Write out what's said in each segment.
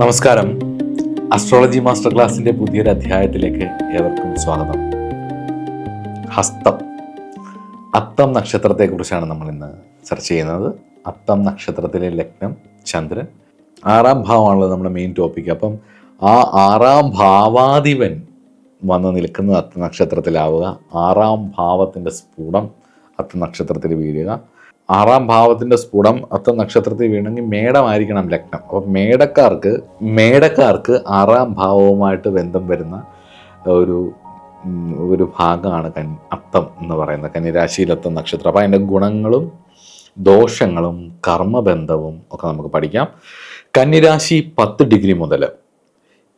നമസ്കാരം. Astrology master ക്ലാസ്സിൻ്റെ പുതിയൊരു അധ്യായത്തിലേക്ക് ഏവർക്കും സ്വാഗതം. ഹസ്തം, അത്തം നക്ഷത്രത്തെക്കുറിച്ചാണ് നമ്മൾ ഇന്ന് ചർച്ച ചെയ്യുന്നത്. അത്തം നക്ഷത്രത്തിലെ ലഗ്നം ചന്ദ്രൻ, 6ാം ഭാവമാണല്ലോ നമ്മുടെ മെയിൻ ടോപ്പിക്. അപ്പം ആ 6ാം ഭാവാധിപൻ വന്ന് നിൽക്കുന്നത് അത്തം നക്ഷത്രത്തിലാവുക, 6ാം ഭാവത്തിൻ്റെ സ്ഫുടം അത്തം നക്ഷത്രത്തിൽ വീഴുക. 6ാം ഭാവത്തിൻ്റെ സ്ഫുടം അത്തം നക്ഷത്രത്തിൽ വീണെങ്കിൽ മേടമായിരിക്കണം ലഗ്നം. അപ്പം മേടക്കാർക്ക് 6ാം ഭാവവുമായിട്ട് ബന്ധം വരുന്ന ഒരു ഭാഗമാണ് അത്തം എന്ന് പറയുന്നത്, കന്നിരാശിയിൽ അത്തം നക്ഷത്രം. അപ്പം അതിൻ്റെ ഗുണങ്ങളും ദോഷങ്ങളും കർമ്മബന്ധവും ഒക്കെ നമുക്ക് പഠിക്കാം. കന്നിരാശി 10 ഡിഗ്രി മുതൽ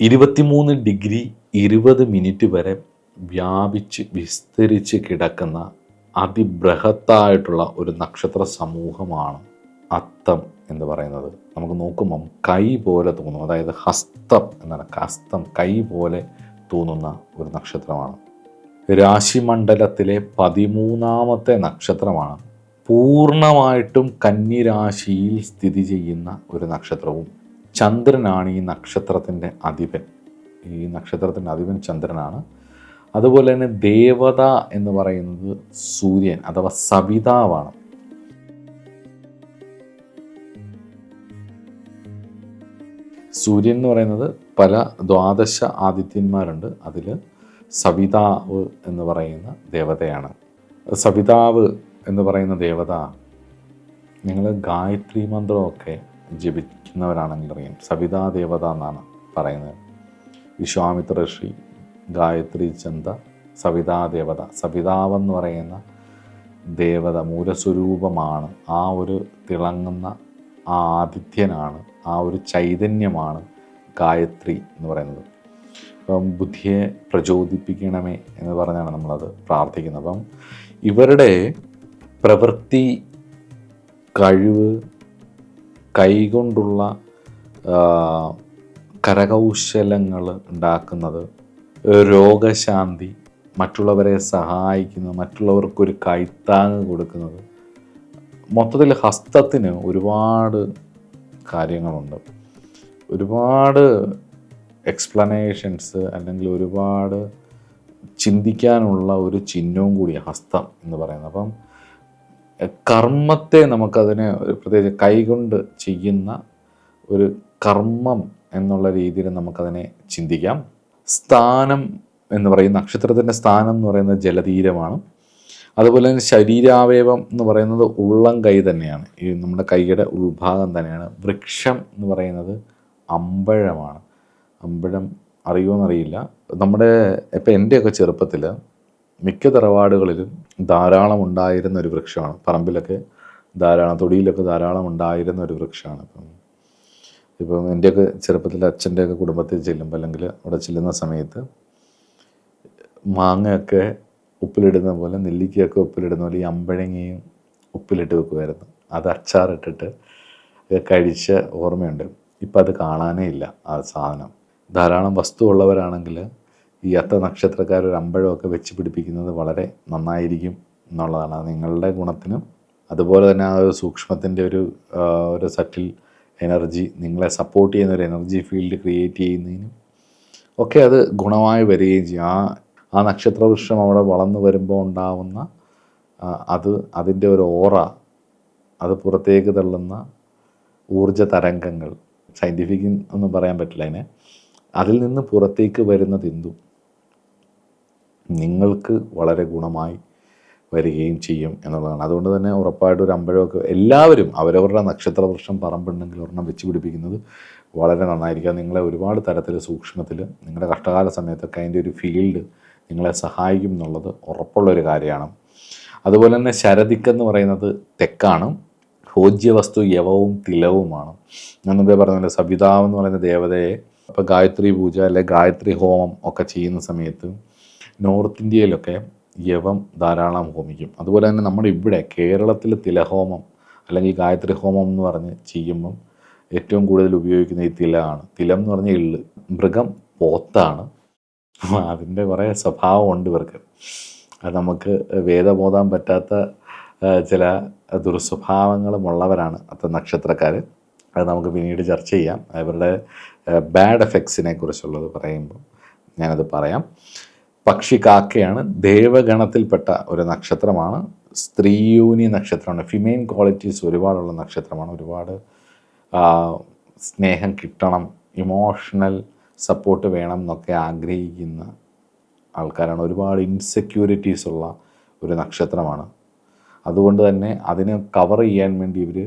23 ഡിഗ്രി 20 മിനിറ്റ് വരെ വ്യാപിച്ച് വിസ്തരിച്ച് കിടക്കുന്ന അതിബൃഹത്തായിട്ടുള്ള ഒരു നക്ഷത്ര സമൂഹമാണ് അത്തം എന്ന് പറയുന്നത്. നമുക്ക് നോക്കുമ്പം കൈ പോലെ തോന്നും, അതായത് ഹസ്തം എന്നാണ്, ഹസ്തം കൈ പോലെ തോന്നുന്ന ഒരു നക്ഷത്രമാണ്. രാശിമണ്ഡലത്തിലെ 13ാമത്തെ നക്ഷത്രമാണ്. പൂർണ്ണമായിട്ടും കന്നിരാശിയിൽ സ്ഥിതി ചെയ്യുന്ന ഒരു നക്ഷത്രവും ചന്ദ്രനാണ് ഈ നക്ഷത്രത്തിൻ്റെ അധിപൻ. ഈ നക്ഷത്രത്തിൻ്റെ അധിപൻ ചന്ദ്രനാണ്. അതുപോലെ തന്നെ ദേവത എന്ന് പറയുന്നത് സൂര്യൻ അഥവാ സവിതാവാണ്. സൂര്യൻ എന്ന് പറയുന്നത് പല ദ്വാദശ ആദിത്യന്മാരുണ്ട്, അതിൽ സവിതാവ് എന്ന് പറയുന്ന ദേവതയാണ്. സവിതാവ് എന്ന് പറയുന്ന ദേവത, നിങ്ങൾ ഗായത്രി മന്ത്രമൊക്കെ ജപിക്കുന്നവരാണെങ്കിൽ അറിയാം, സവിതാ ദേവത എന്നാണ് പറയുന്നത്. വിശ്വാമിത്ര ഋഷി, ഗായത്രി ചന്ദ, സവിതാ ദേവത. സവിതാവെന്ന് പറയുന്ന ദേവത മൂലസ്വരൂപമാണ്, ആ ഒരു തിളങ്ങുന്ന ആ ആദിത്യനാണ്, ആ ഒരു ചൈതന്യമാണ് ഗായത്രി എന്ന് പറയുന്നത്. അപ്പം ബുദ്ധിയെ പ്രചോദിപ്പിക്കണമേ എന്ന് പറഞ്ഞാണ് നമ്മളത് പ്രാർത്ഥിക്കുന്നത്. അപ്പം ഇവരുടെ പ്രവൃത്തി, കഴിവ്, കൈകൊണ്ടുള്ള കരകൗശലങ്ങൾ ഉണ്ടാക്കുന്നത്, രോഗശാന്തി, മറ്റുള്ളവരെ സഹായിക്കുന്നത്, മറ്റുള്ളവർക്കൊരു കൈത്താങ്ങ് കൊടുക്കുന്നത്, മൊത്തത്തിൽ ഹസ്തത്തിന് ഒരുപാട് കാര്യങ്ങളുണ്ട്, ഒരുപാട് എക്സ്പ്ലനേഷൻസ് അല്ലെങ്കിൽ ഒരുപാട് ചിന്തിക്കാനുള്ള ഒരു ചിഹ്നവും കൂടി ഹസ്തം എന്ന് പറയുന്നത്. അപ്പം കർമ്മത്തെ നമുക്കതിനെ പ്രത്യേകിച്ച് കൈകൊണ്ട് ചെയ്യുന്ന ഒരു കർമ്മം എന്നുള്ള രീതിയിൽ നമുക്കതിനെ ചിന്തിക്കാം. സ്ഥാനം എന്ന് പറയും, നക്ഷത്രത്തിൻ്റെ സ്ഥാനം എന്ന് പറയുന്നത് ജലതീരമാണ്. അതുപോലെ തന്നെ ശരീരാവയവം എന്ന് പറയുന്നത് ഉള്ളം കൈ തന്നെയാണ്, ഈ നമ്മുടെ കൈയുടെ ഉൾഭാഗം തന്നെയാണ്. വൃക്ഷം എന്ന് പറയുന്നത് അമ്പഴമാണ്. അമ്പഴം അറിയുമോയെന്നറിയില്ല. നമ്മുടെ ഇപ്പം എൻ്റെയൊക്കെ ചെറുപ്പത്തിൽ മിക്ക തറവാടുകളിലും ധാരാളം ഉണ്ടായിരുന്ന ഒരു വൃക്ഷമാണ്. പറമ്പിലൊക്കെ ധാരാളം, തൊടിയിലൊക്കെ ധാരാളം ഉണ്ടായിരുന്ന ഒരു വൃക്ഷമാണ്. ഇപ്പം എൻ്റെയൊക്കെ ചെറുപ്പത്തിൽ അച്ഛൻ്റെയൊക്കെ കുടുംബത്തിൽ ചെല്ലുമ്പോൾ അല്ലെങ്കിൽ അവിടെ ചെല്ലുന്ന സമയത്ത് മാങ്ങയൊക്കെ ഉപ്പിലിടുന്ന പോലെ, നെല്ലിക്കയൊക്കെ ഉപ്പിലിടുന്ന പോലെ ഈ അമ്പഴങ്ങയും ഉപ്പിലിട്ട് വെക്കുമായിരുന്നു. അത് അച്ചാറിട്ടിട്ട് കഴിച്ച ഓർമ്മയുണ്ട്. ഇപ്പം അത് കാണാനേ ഇല്ല ആ സാധനം. ധാരാളം വസ്തു ഉള്ളവരാണെങ്കിൽ ഈ അത്ത നക്ഷത്രക്കാർ ഒരു അമ്പഴമൊക്കെ വെച്ച് പിടിപ്പിക്കുന്നത് വളരെ നന്നായിരിക്കും എന്നുള്ളതാണ്. അത് നിങ്ങളുടെ ഗുണത്തിനും അതുപോലെ തന്നെ ആ ഒരു സൂക്ഷ്മത്തിൻ്റെ ഒരു സറ്റിൽ എനർജി, നിങ്ങളെ സപ്പോർട്ട് ചെയ്യുന്ന ഒരു എനർജി ഫീൽഡ് ക്രിയേറ്റ് ചെയ്യുന്നതിനും ഒക്കെ അത് ഗുണമായി വരികയും ചെയ്യും. ആ നക്ഷത്രവൃക്ഷം അവിടെ വളർന്നു വരുമ്പോൾ ഉണ്ടാവുന്ന അതിൻ്റെ ഒരു ഓറ, അത് പുറത്തേക്ക് തള്ളുന്ന ഊർജ തരംഗങ്ങൾ, സയൻറ്റിഫിക് ഒന്നും പറയാൻ പറ്റില്ല അതിനെ, അതിൽ നിന്ന് പുറത്തേക്ക് വരുന്നതെന്തും നിങ്ങൾക്ക് വളരെ ഗുണമായി വരികയും ചെയ്യും എന്നുള്ളതാണ്. അതുകൊണ്ട് തന്നെ ഉറപ്പായിട്ടും ഒരു അമ്പഴമൊക്കെ എല്ലാവരും അവരവരുടെ നക്ഷത്രവൃക്ഷം പറമ്പുണ്ടെങ്കിൽ ഒരെണ്ണം വെച്ച് പിടിപ്പിക്കുന്നത് വളരെ നന്നായിരിക്കും. നിങ്ങളെ ഒരുപാട് തരത്തിൽ സൂക്ഷ്മത്തിൽ നിങ്ങളുടെ കഷ്ടകാല സമയത്തൊക്കെ അതിൻ്റെ ഒരു ഫീൽഡ് നിങ്ങളെ സഹായിക്കും എന്നുള്ളത് ഉറപ്പുള്ളൊരു കാര്യമാണ്. അതുപോലെ തന്നെ ശരദിക്കെന്ന് പറയുന്നത് തെക്കാണ്. ഭോജ്യവസ്തു യവവും തിലവുമാണ്. ഞാൻ മുമ്പേ പറഞ്ഞ സവിതാവ് എന്ന് പറയുന്ന ദേവതയെ ഇപ്പോൾ ഗായത്രി പൂജ അല്ലെ ഗായത്രി ഹോമം ഒക്കെ ചെയ്യുന്ന സമയത്ത് നോർത്ത് ഇന്ത്യയിലൊക്കെ യവം ധാരാളം ഹോമിക്കും. അതുപോലെ തന്നെ നമ്മുടെ ഇവിടെ കേരളത്തിൽ തിലഹോമം അല്ലെങ്കിൽ ഗായത്രി ഹോമം എന്ന് പറഞ്ഞ് ചെയ്യുമ്പം ഏറ്റവും കൂടുതൽ ഉപയോഗിക്കുന്ന ഈ തിലമാണ്. തിലം എന്ന് പറഞ്ഞാൽ എള്ള്. മൃഗം പോത്താണ്, അതിൻ്റെ കുറേ സ്വഭാവമുണ്ട് ഇവർക്ക്. അത് നമുക്ക് വേദബോധാൻ പറ്റാത്ത ചില ദുർസ്വഭാവങ്ങളുമുള്ളവരാണ് അത്ത നക്ഷത്രക്കാർ. അത് നമുക്ക് പിന്നീട് ചർച്ച ചെയ്യാം. അവരുടെ ബാഡ് എഫക്ട്സിനെ കുറിച്ചുള്ളത് പറയുമ്പോൾ ഞാനത് പറയാം. പക്ഷി കാക്കയാണ്, ദേവഗണത്തിൽപ്പെട്ട ഒരു നക്ഷത്രമാണ്, സ്ത്രീയൂനി നക്ഷത്രമാണ്, ഫിമെയിൽ ക്വാളിറ്റീസ് ഒരുപാടുള്ള നക്ഷത്രമാണ്. ഒരുപാട് സ്നേഹം കിട്ടണം, ഇമോഷണൽ സപ്പോർട്ട് വേണം എന്നൊക്കെ ആഗ്രഹിക്കുന്ന ആൾക്കാരാണ്. ഒരുപാട് ഇൻസെക്യൂരിറ്റീസ് ഉള്ള ഒരു നക്ഷത്രമാണ്. അതുകൊണ്ട് തന്നെ അതിനെ കവർ ചെയ്യാൻ വേണ്ടി ഇവർ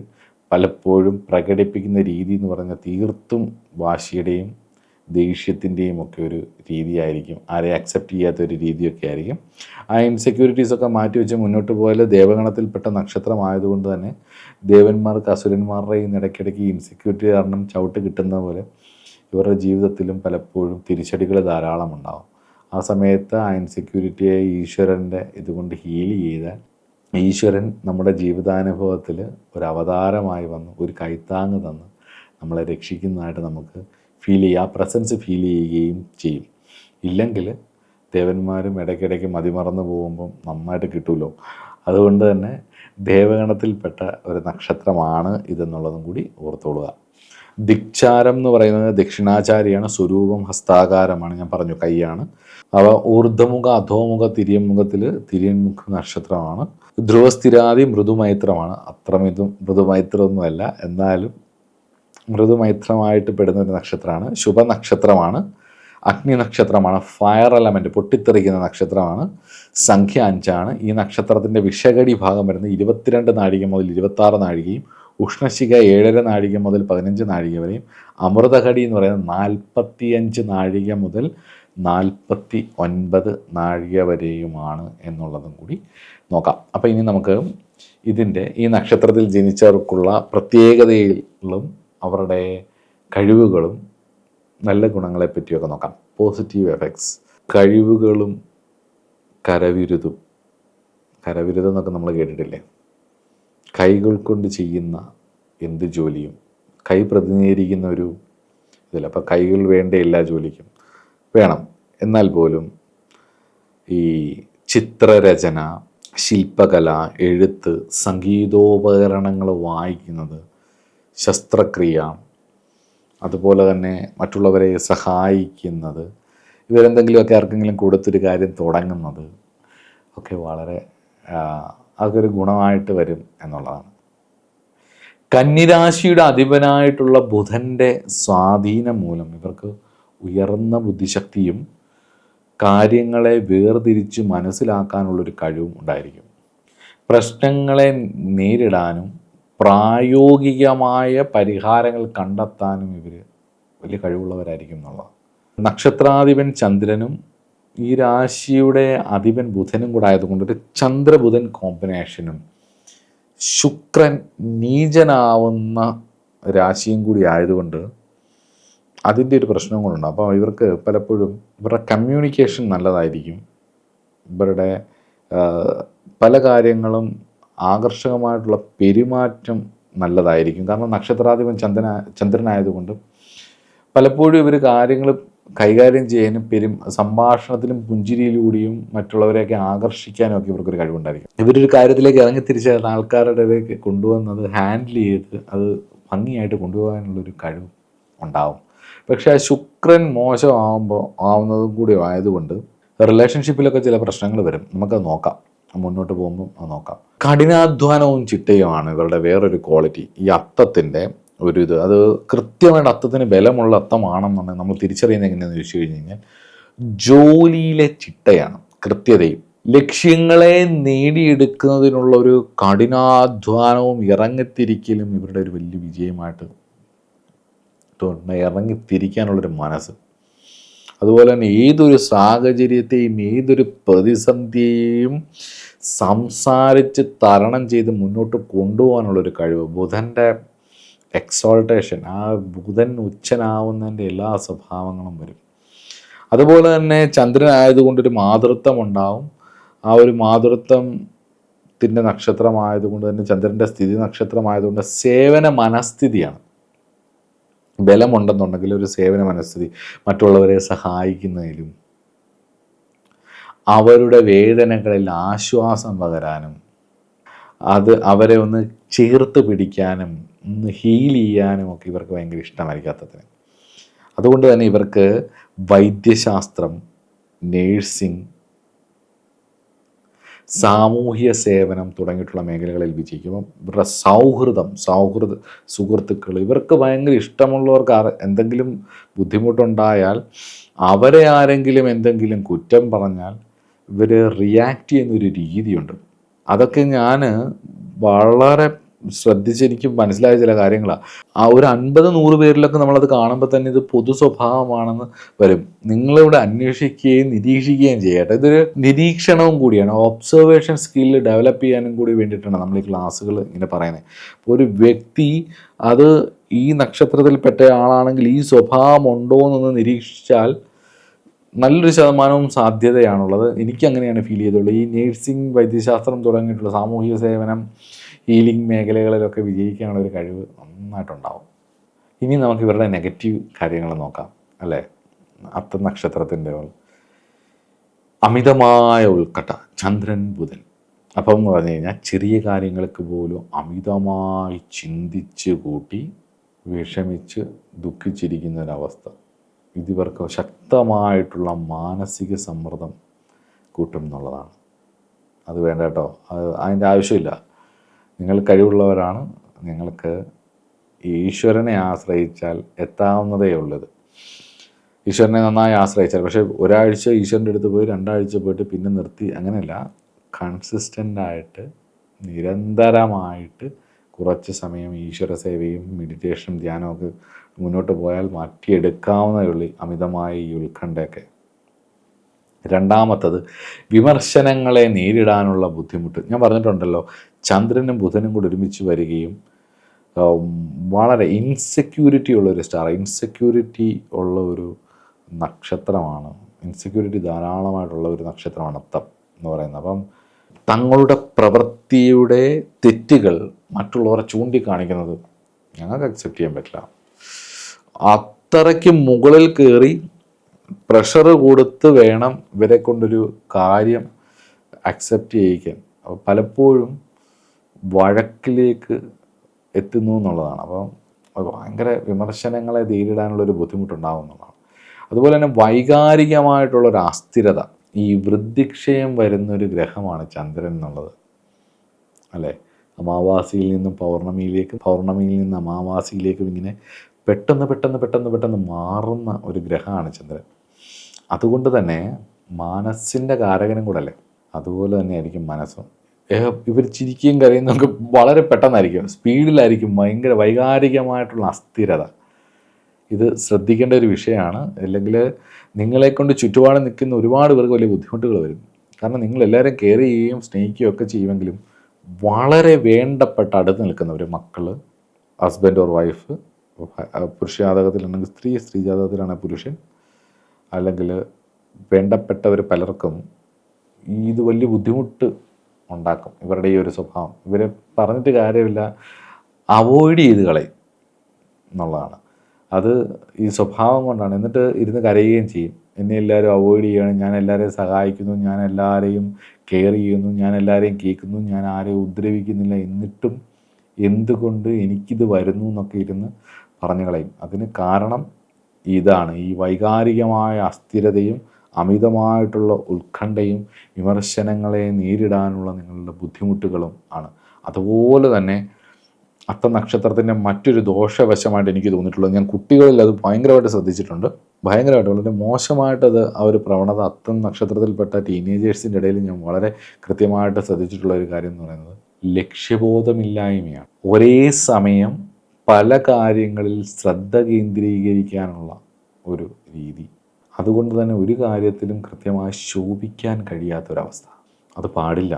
പലപ്പോഴും പ്രകടിപ്പിക്കുന്ന രീതി എന്ന് പറഞ്ഞാൽ തീർത്തും വാശിയുടെയും ദേഷ്യത്തിൻ്റെയും ഒക്കെ ഒരു രീതിയായിരിക്കും. ആരെ അക്സെപ്റ്റ് ചെയ്യാത്തൊരു രീതിയൊക്കെ ആയിരിക്കും. ആ ഇൻസെക്യൂരിറ്റീസൊക്കെ മാറ്റി വെച്ച് മുന്നോട്ട് പോയാൽ ദേവഗണത്തിൽപ്പെട്ട നക്ഷത്രമായതുകൊണ്ട് തന്നെ ദേവന്മാർക്ക് അസുരന്മാരുടെ ഇടയ്ക്കിടയ്ക്ക് ഇൻസെക്യൂരിറ്റി കാരണം ചവിട്ട് കിട്ടുന്ന പോലെ ഇവരുടെ ജീവിതത്തിലും പലപ്പോഴും തിരിച്ചടികൾ ധാരാളം ഉണ്ടാകും. ആ സമയത്ത് ആ ഇൻസെക്യൂരിറ്റിയെ ഈശ്വരൻ്റെ ഇതുകൊണ്ട് ഹീൽ ചെയ്താൽ ഈശ്വരൻ നമ്മുടെ ജീവിതാനുഭവത്തിൽ ഒരു അവതാരമായി വന്ന് ഒരു കൈത്താങ്ങ് തന്ന് നമ്മളെ രക്ഷിക്കുന്നതായിട്ട് നമുക്ക് ഫീൽ ചെയ്യുക, ആ പ്രസൻസ് ഫീൽ ചെയ്യുകയും ചെയ്യും. ഇല്ലെങ്കിൽ ദേവന്മാരും ഇടയ്ക്കിടയ്ക്ക് മതിമറന്നു പോകുമ്പം നന്നായിട്ട് കിട്ടുമല്ലോ. അതുകൊണ്ട് തന്നെ ദേവഗണത്തിൽപ്പെട്ട ഒരു നക്ഷത്രമാണ് ഇതെന്നുള്ളതും കൂടി ഓർത്തോളുക. ദിക്ചാരം എന്ന് പറയുന്നത് ദക്ഷിണാചാരിയാണ്, സ്വരൂപം ഹസ്താകാരമാണ്, ഞാൻ പറഞ്ഞു കൈയാണ്. അവ ഊർദ്ധമുഖ അധോമുഖ തിര്യൻമുഖത്തിൽ തിര്യൻമുഖ നക്ഷത്രമാണ്. ധ്രുവസ്ഥിരാദി മൃദുമൈത്രമാണ്. അത്രമിതും മൃദുമൈത്രമൊന്നുമല്ല, എന്നാലും മൃദുമൈത്രമായിട്ട് പെടുന്ന ഒരു നക്ഷത്രമാണ്. ശുഭനക്ഷത്രമാണ്, അഗ്നി നക്ഷത്രമാണ്, ഫയർ എലമെൻറ്റ് പൊട്ടിത്തെറിക്കുന്ന നക്ഷത്രമാണ്. സംഖ്യ 5ആണ്. ഈ നക്ഷത്രത്തിൻ്റെ വിഷകടി ഭാഗം വരുന്നത് 22 നാഴിക മുതൽ 26 നാഴികയും, ഉഷ്ണശിഖ 7.5 നാഴിക മുതൽ 15 നാഴിക വരെയും, അമൃതഘടി എന്ന് പറയുന്നത് 45 നാഴിക മുതൽ 49 നാഴിക വരെയുമാണ് എന്നുള്ളതും കൂടി നോക്കാം. അപ്പോൾ ഇനി നമുക്ക് ഈ നക്ഷത്രത്തിൽ ജനിച്ചവർക്കുള്ള പ്രത്യേകതകളും അവരുടെ കഴിവുകളും നല്ല ഗുണങ്ങളെ പറ്റിയൊക്കെ നോക്കാം. Positive effects. കഴിവുകളും കരവിരുതും എന്നൊക്കെ നമ്മൾ കേട്ടിട്ടില്ലേ? കൈകൾ കൊണ്ട് ചെയ്യുന്ന എന്ത് ജോലിയും കൈ പ്രതിനിധീകരിക്കുന്ന ഒരു ഇതില്ല. അപ്പോൾ കൈകൾ വേണ്ട എല്ലാ ജോലിക്കും വേണം. എന്നാൽ പോലും ഈ ചിത്രരചന, ശില്പകല, എഴുത്ത്, സംഗീതോപകരണങ്ങൾ വായിക്കുന്നത്, ശസ്ത്രക്രിയ, അതുപോലെ തന്നെ മറ്റുള്ളവരെ സഹായിക്കുന്നത്, ഇവരെന്തെങ്കിലുമൊക്കെ ആർക്കെങ്കിലും കൊടുത്തൊരു കാര്യം തുടങ്ങുന്നത് ഒക്കെ വളരെ അതൊരു ഗുണമായിട്ട് വരും എന്നുള്ളതാണ്. കന്നിരാശിയുടെ അധിപനായിട്ടുള്ള ബുധൻ്റെ സ്വാധീനം മൂലം ഇവർക്ക് ഉയർന്ന ബുദ്ധിശക്തിയും കാര്യങ്ങളെ വേർതിരിച്ച് മനസ്സിലാക്കാനുള്ളൊരു കഴിവും ഉണ്ടായിരിക്കും. പ്രശ്നങ്ങളെ നേരിടാനും പ്രായോഗികമായ പരിഹാരങ്ങൾ കണ്ടെത്താനും ഇവർ വലിയ കഴിവുള്ളവരായിരിക്കും എന്നുള്ളത്. നക്ഷത്രാധിപൻ ചന്ദ്രനും ഈ രാശിയുടെ അധിപൻ ബുധനും കൂടെ ആയതുകൊണ്ട് ഒരു ചന്ദ്രബുധൻ കോമ്പിനേഷനും ശുക്രൻ നീചനാവുന്ന രാശിയും കൂടി ആയതുകൊണ്ട് അതിൻ്റെ ഒരു പ്രശ്നവും കൂടെ. അപ്പോൾ ഇവർക്ക് പലപ്പോഴും ഇവരുടെ കമ്മ്യൂണിക്കേഷൻ നല്ലതായിരിക്കും. ഇവരുടെ പല കാര്യങ്ങളും ആകർഷകമായിട്ടുള്ള പെരുമാറ്റം നല്ലതായിരിക്കും. കാരണം നക്ഷത്രാധിപൻ ചന്ദ്രനായതുകൊണ്ട് പലപ്പോഴും ഇവർ കാര്യങ്ങൾ കൈകാര്യം ചെയ്യാനും സംഭാഷണത്തിലും പുഞ്ചിരിയിലൂടെയും മറ്റുള്ളവരെയൊക്കെ ആകർഷിക്കാനും ഒക്കെ ഇവർക്കൊരു കഴിവുണ്ടായിരിക്കും. ഇവരൊരു കാര്യത്തിലേക്ക് ഇറങ്ങിത്തിരിച്ച് ആൾക്കാരുടെ ഇടയിലേക്ക് കൊണ്ടുവന്നത് ഹാൻഡിൽ ചെയ്ത് അത് ഭംഗിയായിട്ട് കൊണ്ടുപോകാനുള്ളൊരു കഴിവ് ഉണ്ടാവും. പക്ഷേ ആ ശുക്രൻ ആവുന്നതും കൂടി ആയതുകൊണ്ട് റിലേഷൻഷിപ്പിലൊക്കെ ചില പ്രശ്നങ്ങൾ വരും. നമുക്കത് നോക്കാം, മുന്നോട്ട് പോകുമ്പോൾ അത് നോക്കാം. കഠിനാധ്വാനവും ചിട്ടയുമാണ് ഇവരുടെ വേറൊരു ക്വാളിറ്റി. ഈ അത്തത്തിൻ്റെ അത് കൃത്യമായിട്ട് അത്തത്തിന് ബലമുള്ള അത്തമാണെന്നുണ്ടെങ്കിൽ നമ്മൾ തിരിച്ചറിയുന്നത് എങ്ങനെയാണെന്ന് ചോദിച്ചു കഴിഞ്ഞ് കഴിഞ്ഞാൽ ജോലിയിലെ ചിട്ടയാണ്, കൃത്യതയും. ലക്ഷ്യങ്ങളെ നേടിയെടുക്കുന്നതിനുള്ള ഒരു കഠിനാധ്വാനവും ഇറങ്ങിത്തിരിക്കലും ഇവരുടെ ഒരു വലിയ വിജയമായിട്ട് ഇറങ്ങിത്തിരിക്കാനുള്ളൊരു മനസ്സ്. അതുപോലെ തന്നെ ഏതൊരു സാഹചര്യത്തെയും ഏതൊരു പ്രതിസന്ധിയെയും സംസാരിച്ച് തരണം ചെയ്ത് മുന്നോട്ട് കൊണ്ടുപോകാനുള്ളൊരു കഴിവ്. ബുധൻ്റെ എക്സോൾട്ടേഷൻ, ആ ബുധൻ ഉച്ചനാവുന്നതിൻ്റെ എല്ലാ സ്വഭാവങ്ങളും വരും. അതുപോലെ തന്നെ ചന്ദ്രനായതുകൊണ്ടൊരു മാതൃത്വം ഉണ്ടാവും. ആ ഒരു മാതൃത്വത്തിൻ്റെ നക്ഷത്രമായതുകൊണ്ട് തന്നെ ചന്ദ്രൻ്റെ സ്ഥിതി നക്ഷത്രമായതുകൊണ്ട് സേവന മനസ്ഥിതിയാണ്. ബലമുണ്ടെന്നുണ്ടെങ്കിൽ ഒരു സേവന മനസ്ഥിതി, മറ്റുള്ളവരെ സഹായിക്കുന്നതിലും അവരുടെ വേദനകളിൽ ആശ്വാസം പകരാനും അവരെ ഒന്ന് ചേർത്ത് പിടിക്കാനും ഒന്ന് ഹീൽ ചെയ്യാനും ഒക്കെ ഇവർക്ക് ഭയങ്കര ഇഷ്ടമായിരിക്കും അത്തത്തിന്. അതുകൊണ്ട് തന്നെ ഇവർക്ക് വൈദ്യശാസ്ത്രം, നേഴ്സിംഗ്, സാമൂഹ്യ സേവനം തുടങ്ങിയിട്ടുള്ള മേഖലകളിൽ വിജയിക്കും. അപ്പം ഇവരുടെ സുഹൃത്തുക്കൾ, ഇവർക്ക് ഭയങ്കര ഇഷ്ടമുള്ളവർക്ക് എന്തെങ്കിലും ബുദ്ധിമുട്ടുണ്ടായാൽ, അവരെ ആരെങ്കിലും എന്തെങ്കിലും കുറ്റം പറഞ്ഞാൽ ഇവർ റിയാക്ട് ചെയ്യുന്നൊരു രീതിയുണ്ട്. അതൊക്കെ ഞാൻ വളരെ ശ്രദ്ധിച്ച് എനിക്ക് മനസ്സിലായ ചില കാര്യങ്ങളാണ്. ആ ഒരു 50-100 പേരിലൊക്കെ നമ്മളത് കാണുമ്പോൾ തന്നെ ഇത് പൊതു സ്വഭാവമാണെന്ന് വരും. നിങ്ങളിവിടെ അന്വേഷിക്കുകയും നിരീക്ഷിക്കുകയും ചെയ്യട്ടെ. ഇതൊരു നിരീക്ഷണവും കൂടിയാണ്, ഒബ്സർവേഷൻ സ്കില്ല് ഡെവലപ്പ് ചെയ്യാനും കൂടി വേണ്ടിയിട്ടാണ് നമ്മൾ ഈ ക്ലാസ്സുകൾ ഇങ്ങനെ പറയുന്നത്. അപ്പോൾ ഒരു വ്യക്തി അത് ഈ നക്ഷത്രത്തിൽപ്പെട്ട ആളാണെങ്കിൽ ഈ സ്വഭാവം ഉണ്ടോ എന്നൊന്ന് നിരീക്ഷിച്ചാൽ നല്ലൊരു ശതമാനവും സാധ്യതയാണുള്ളത്. എനിക്കങ്ങനെയാണ് ഫീൽ ചെയ്തുള്ളത്. ഈ നേഴ്സിംഗ്, വൈദ്യശാസ്ത്രം തുടങ്ങിയിട്ടുള്ള സാമൂഹിക സേവനം, ഹീലിംഗ് മേഖലകളിലൊക്കെ വിജയിക്കാനുള്ള ഒരു കഴിവ് നന്നായിട്ടുണ്ടാവും. ഇനി നമുക്ക് ഇവരുടെ നെഗറ്റീവ് കാര്യങ്ങൾ നോക്കാം, അല്ലേ? അത്ത നക്ഷത്രത്തിൻ്റെ അമിതമായ ഉത്കണ്ഠ, ചന്ദ്രൻ, ബുധൻ. അപ്പം എന്ന് പറഞ്ഞു കഴിഞ്ഞാൽ ചെറിയ കാര്യങ്ങൾക്ക് പോലും അമിതമായി ചിന്തിച്ച് കൂട്ടി വിഷമിച്ച് ദുഃഖിച്ചിരിക്കുന്ന ഒരവസ്ഥ. ഇതിവർക്ക് ശക്തമായിട്ടുള്ള മാനസിക സമ്മർദ്ദം കൂട്ടും എന്നുള്ളതാണ്. അത് വേണ്ട കേട്ടോ, അതിൻ്റെ ആവശ്യമില്ല. നിങ്ങൾ കഴിവുള്ളവരാണ്. നിങ്ങൾക്ക് ഈശ്വരനെ ആശ്രയിച്ചാൽ എത്താവുന്നതേ ഉള്ളത്. ഈശ്വരനെ നന്നായി ആശ്രയിച്ചാൽ, പക്ഷേ ഒരാഴ്ച ഈശ്വരൻ്റെ അടുത്ത് പോയി 2 ആഴ്ച പോയിട്ട് പിന്നെ നിർത്തി, അങ്ങനെയല്ല. കൺസിസ്റ്റൻ്റായിട്ട് നിരന്തരമായിട്ട് കുറച്ച് സമയം ഈശ്വര സേവയും മെഡിറ്റേഷനും ധ്യാനമൊക്കെ മുന്നോട്ട് പോയാൽ മാറ്റിയെടുക്കാവുന്നതേ ഉള്ളൂ അമിതമായ ഈ ഉത്കണ്ഠയൊക്കെ. രണ്ടാമത്തത് വിമർശനങ്ങളെ നേരിടാനുള്ള ബുദ്ധിമുട്ട്. ഞാൻ പറഞ്ഞിട്ടുണ്ടല്ലോ, ചന്ദ്രനും ബുധനും കൂടി ഒരുമിച്ച് വരികയും വളരെ ഇൻസെക്യൂരിറ്റി ഉള്ളൊരു സ്റ്റാർ, ഇൻസെക്യൂരിറ്റി ഉള്ള ഒരു നക്ഷത്രമാണ്. ഇൻസെക്യൂരിറ്റി ധാരാളമായിട്ടുള്ള ഒരു നക്ഷത്രമാണ് അത്തം എന്ന് പറയുന്നത്. അപ്പം തങ്ങളുടെ പ്രവൃത്തിയുടെ തെറ്റുകൾ മറ്റുള്ളവരെ ചൂണ്ടിക്കാണിക്കുന്നത് ഞങ്ങൾക്ക് അക്സെപ്റ്റ് ചെയ്യാൻ പറ്റില്ല. അത്രയ്ക്ക് മുകളിൽ കയറി പ്രഷർ കൊടുത്ത് വേണം ഇവരെ കൊണ്ടൊരു കാര്യം അക്സെപ്റ്റ് ചെയ്യിക്കാൻ. അപ്പോൾ പലപ്പോഴും വഴക്കിലേക്ക് എത്തുന്നു എന്നുള്ളതാണ്. അപ്പം ഭയങ്കര വിമർശനങ്ങളെ നേരിടാനുള്ളൊരു ബുദ്ധിമുട്ടുണ്ടാകും എന്നുള്ളതാണ്. അതുപോലെ തന്നെ വൈകാരികമായിട്ടുള്ളൊരു അസ്ഥിരത, ഈ വൃദ്ധിക്ഷയം വരുന്നൊരു ഗ്രഹമാണ് ചന്ദ്രൻ എന്നുള്ളത്, അല്ലേ? അമാവാസിയിൽ നിന്നും പൗർണമിയിലേക്കും, പൗർണമിയിൽ നിന്ന് അമാവാസിയിലേക്കും ഇങ്ങനെ പെട്ടെന്ന് മാറുന്ന ഒരു ഗ്രഹമാണ് ചന്ദ്രൻ. അതുകൊണ്ട് തന്നെ മനസ്സിൻ്റെ കാരകനും കൂടെ അല്ലേ, അതുപോലെ തന്നെ ആയിരിക്കും മനസ്സും. ഇവർ ചിരിക്കുകയും കരയും നമുക്ക് വളരെ പെട്ടെന്നായിരിക്കും, സ്പീഡിലായിരിക്കും, ഭയങ്കര വൈകാരികമായിട്ടുള്ള അസ്ഥിരത. ഇത് ശ്രദ്ധിക്കേണ്ട ഒരു വിഷയമാണ്. അല്ലെങ്കിൽ നിങ്ങളെക്കൊണ്ട് ചുറ്റുപാട് നിൽക്കുന്ന ഒരുപാട് പേർക്ക് വലിയ ബുദ്ധിമുട്ടുകൾ വരും. കാരണം നിങ്ങളെല്ലാവരും കെയർ ചെയ്യുകയും സ്നേഹിക്കുകയും ഒക്കെ ചെയ്യുമെങ്കിലും വളരെ വേണ്ടപ്പെട്ട അടുത്ത് നിൽക്കുന്നവർ, മക്കൾ, ഹസ്ബൻഡ് ഓർ വൈഫ്, പുരുഷ ജാതകത്തിലാണെങ്കിൽ സ്ത്രീ, സ്ത്രീ ജാതകത്തിലാണെങ്കിൽ പുരുഷൻ, അല്ലെങ്കിൽ വേണ്ടപ്പെട്ടവർ പലർക്കും ഇത് വലിയ ബുദ്ധിമുട്ട് ഉണ്ടാക്കും. ഇവരുടെ ഈ ഒരു സ്വഭാവം ഇവരെ പറഞ്ഞിട്ട് കാര്യമില്ല, അവോയ്ഡ് ചെയ്ത് കളയും എന്നുള്ളതാണ്. അത് ഈ സ്വഭാവം കൊണ്ടാണ്. എന്നിട്ട് ഇരുന്ന് കരയുകയും ചെയ്യും. എന്നെ എല്ലാവരും അവോയ്ഡ് ചെയ്യുകയാണ്, ഞാൻ എല്ലാവരെയും സഹായിക്കുന്നു, ഞാൻ എല്ലാവരെയും കെയർ ചെയ്യുന്നു, ഞാൻ എല്ലാവരെയും കേൾക്കുന്നു, ഞാൻ ആരെയും ഉപദ്രവിക്കുന്നില്ല, എന്നിട്ടും എന്തുകൊണ്ട് എനിക്കിത് വരുന്നു എന്നൊക്കെ ഇരുന്ന് പറഞ്ഞു കളയും. അതിന് കാരണം ഇതാണ്, ഈ വൈകാരികമായ അസ്ഥിരതയും അമിതമായിട്ടുള്ള ഉത്കണ്ഠയും വിമർശനങ്ങളെ നേരിടാനുള്ള നിങ്ങളുടെ ബുദ്ധിമുട്ടുകളും ആണ്. അതുപോലെ തന്നെ അത്ത നക്ഷത്രത്തിൻ്റെ മറ്റൊരു ദോഷവശമായിട്ട് എനിക്ക് തോന്നിയിട്ടുള്ളത്, ഞാൻ കുട്ടികളിൽ അത് ഭയങ്കരമായിട്ട് ശ്രദ്ധിച്ചിട്ടുണ്ട്, ഭയങ്കരമായിട്ട് വളരെ മോശമായിട്ടത് ആ ഒരു പ്രവണത അത്തം നക്ഷത്രത്തിൽപ്പെട്ട ടീനേജേഴ്സിൻ്റെ ഇടയിൽ ഞാൻ വളരെ കൃത്യമായിട്ട് ശ്രദ്ധിച്ചിട്ടുള്ള ഒരു കാര്യം എന്ന് പറയുന്നത് ലക്ഷ്യബോധമില്ലായ്മയാണ്. ഒരേ സമയം പല കാര്യങ്ങളിൽ ശ്രദ്ധ കേന്ദ്രീകരിക്കാനുള്ള ഒരു രീതി. അതുകൊണ്ട് തന്നെ ഒരു കാര്യത്തിലും കൃത്യമായി ശോഭിക്കാൻ കഴിയാത്തൊരവസ്ഥ. അത് പാടില്ല.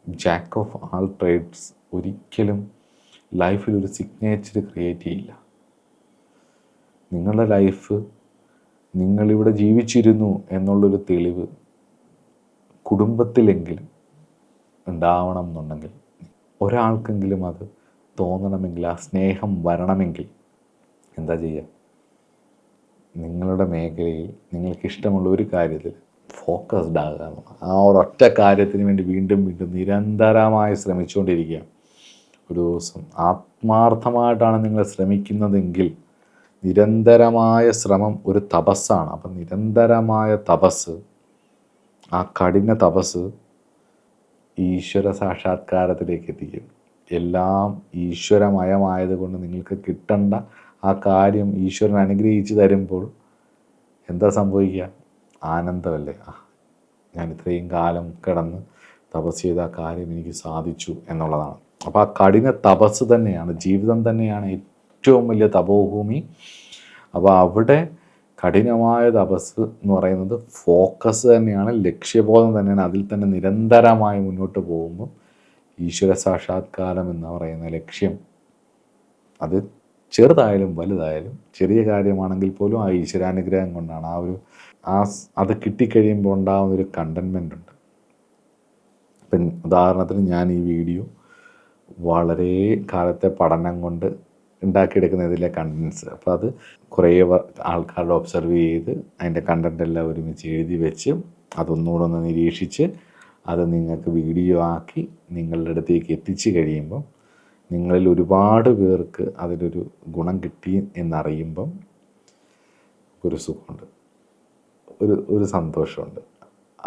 ജാക്ക് ഓഫ് ആൾ ട്രേഡ്സ് ഒരിക്കലും ലൈഫിൽ ഒരു സിഗ്നേച്ചർ ക്രിയേറ്റ് ചെയ്യില്ല. നിങ്ങളുടെ ലൈഫ് നിങ്ങളിവിടെ ജീവിച്ചിരുന്നു എന്നുള്ളൊരു തെളിവ് കുടുംബത്തിലെങ്കിലും ഉണ്ടാവണം എന്നുണ്ടെങ്കിൽ, ഒരാൾക്കെങ്കിലും അത് തോന്നണമെങ്കിൽ, ആ സ്നേഹം വരണമെങ്കിൽ എന്താ ചെയ്യുക? നിങ്ങളുടെ മേഖലയിൽ നിങ്ങൾക്കിഷ്ടമുള്ള ഒരു കാര്യത്തിൽ ഫോക്കസ്ഡ് ആകുക. ആ ഒരൊറ്റ കാര്യത്തിന് വേണ്ടി വീണ്ടും വീണ്ടും നിരന്തരമായി ശ്രമിച്ചുകൊണ്ടിരിക്കുക. ഒരു ദിവസം ആത്മാർത്ഥമായിട്ടാണ് നിങ്ങൾ ശ്രമിക്കുന്നതെങ്കിൽ നിരന്തരമായ ശ്രമം ഒരു തപസ്സാണ്. അപ്പം നിരന്തരമായ തപസ്, ആ കഠിന തപസ് ഈശ്വര സാക്ഷാത്കാരത്തിലേക്ക് എത്തിക്കും. എല്ലാം ഈശ്വരമയമായതുകൊണ്ട് നിങ്ങൾക്ക് കിട്ടേണ്ട ആ കാര്യം ഈശ്വരൻ അനുഗ്രഹിച്ച് തരുമ്പോൾ എന്താ സംഭവിക്കുക? ആനന്ദമല്ലേ. ഞാൻ ഇത്രയും കാലം കിടന്ന് തപസ് ചെയ്ത ആ കാര്യം എനിക്ക് സാധിച്ചു എന്നുള്ളതാണ്. അപ്പോൾ ആ കഠിന തപസ് തന്നെയാണ്, ജീവിതം തന്നെയാണ് ഏറ്റവും വലിയ തപോഭൂമി. അപ്പോൾ അവിടെ കഠിനമായ തപസ് എന്ന് പറയുന്നത് ഫോക്കസ് തന്നെയാണ്, ലക്ഷ്യബോധം തന്നെയാണ്. അതിൽ തന്നെ നിരന്തരമായി മുന്നോട്ട് പോകുമ്പോൾ ഈശ്വര സാക്ഷാത്കാരം എന്ന് പറയുന്ന ലക്ഷ്യം, അത് ചെറുതായാലും വലുതായാലും ചെറിയ കാര്യമാണെങ്കിൽ പോലും ആ ഈശ്വരാനുഗ്രഹം കൊണ്ടാണ്. അത് കിട്ടിക്കഴിയുമ്പോൾ ഉണ്ടാകുന്നൊരു കണ്ടൻമെൻ്റ് ഉണ്ട്. ഇപ്പം ഉദാഹരണത്തിന് ഞാൻ ഈ വീഡിയോ വളരെ കാലത്തെ പഠനം കൊണ്ട് ഉണ്ടാക്കിയെടുക്കുന്ന ഇതിലെ കണ്ടൻസ്. അപ്പോൾ അത് കുറേ ആൾക്കാരുടെ ഒബ്സർവ് ചെയ്ത് അതിൻ്റെ കണ്ടൻ്റ് എല്ലാം ഒരുമിച്ച് എഴുതി വെച്ച് അതൊന്നുകൂടെ ഒന്ന് നിരീക്ഷിച്ച് അത് നിങ്ങൾക്ക് വീഡിയോ ആക്കി നിങ്ങളുടെ അടുത്തേക്ക് എത്തിച്ച് കഴിയുമ്പം നിങ്ങളിൽ ഒരുപാട് പേർക്ക് അതിലൊരു ഗുണം കിട്ടി എന്നറിയുമ്പം ഒരു സുഖമുണ്ട്, ഒരു സന്തോഷമുണ്ട്.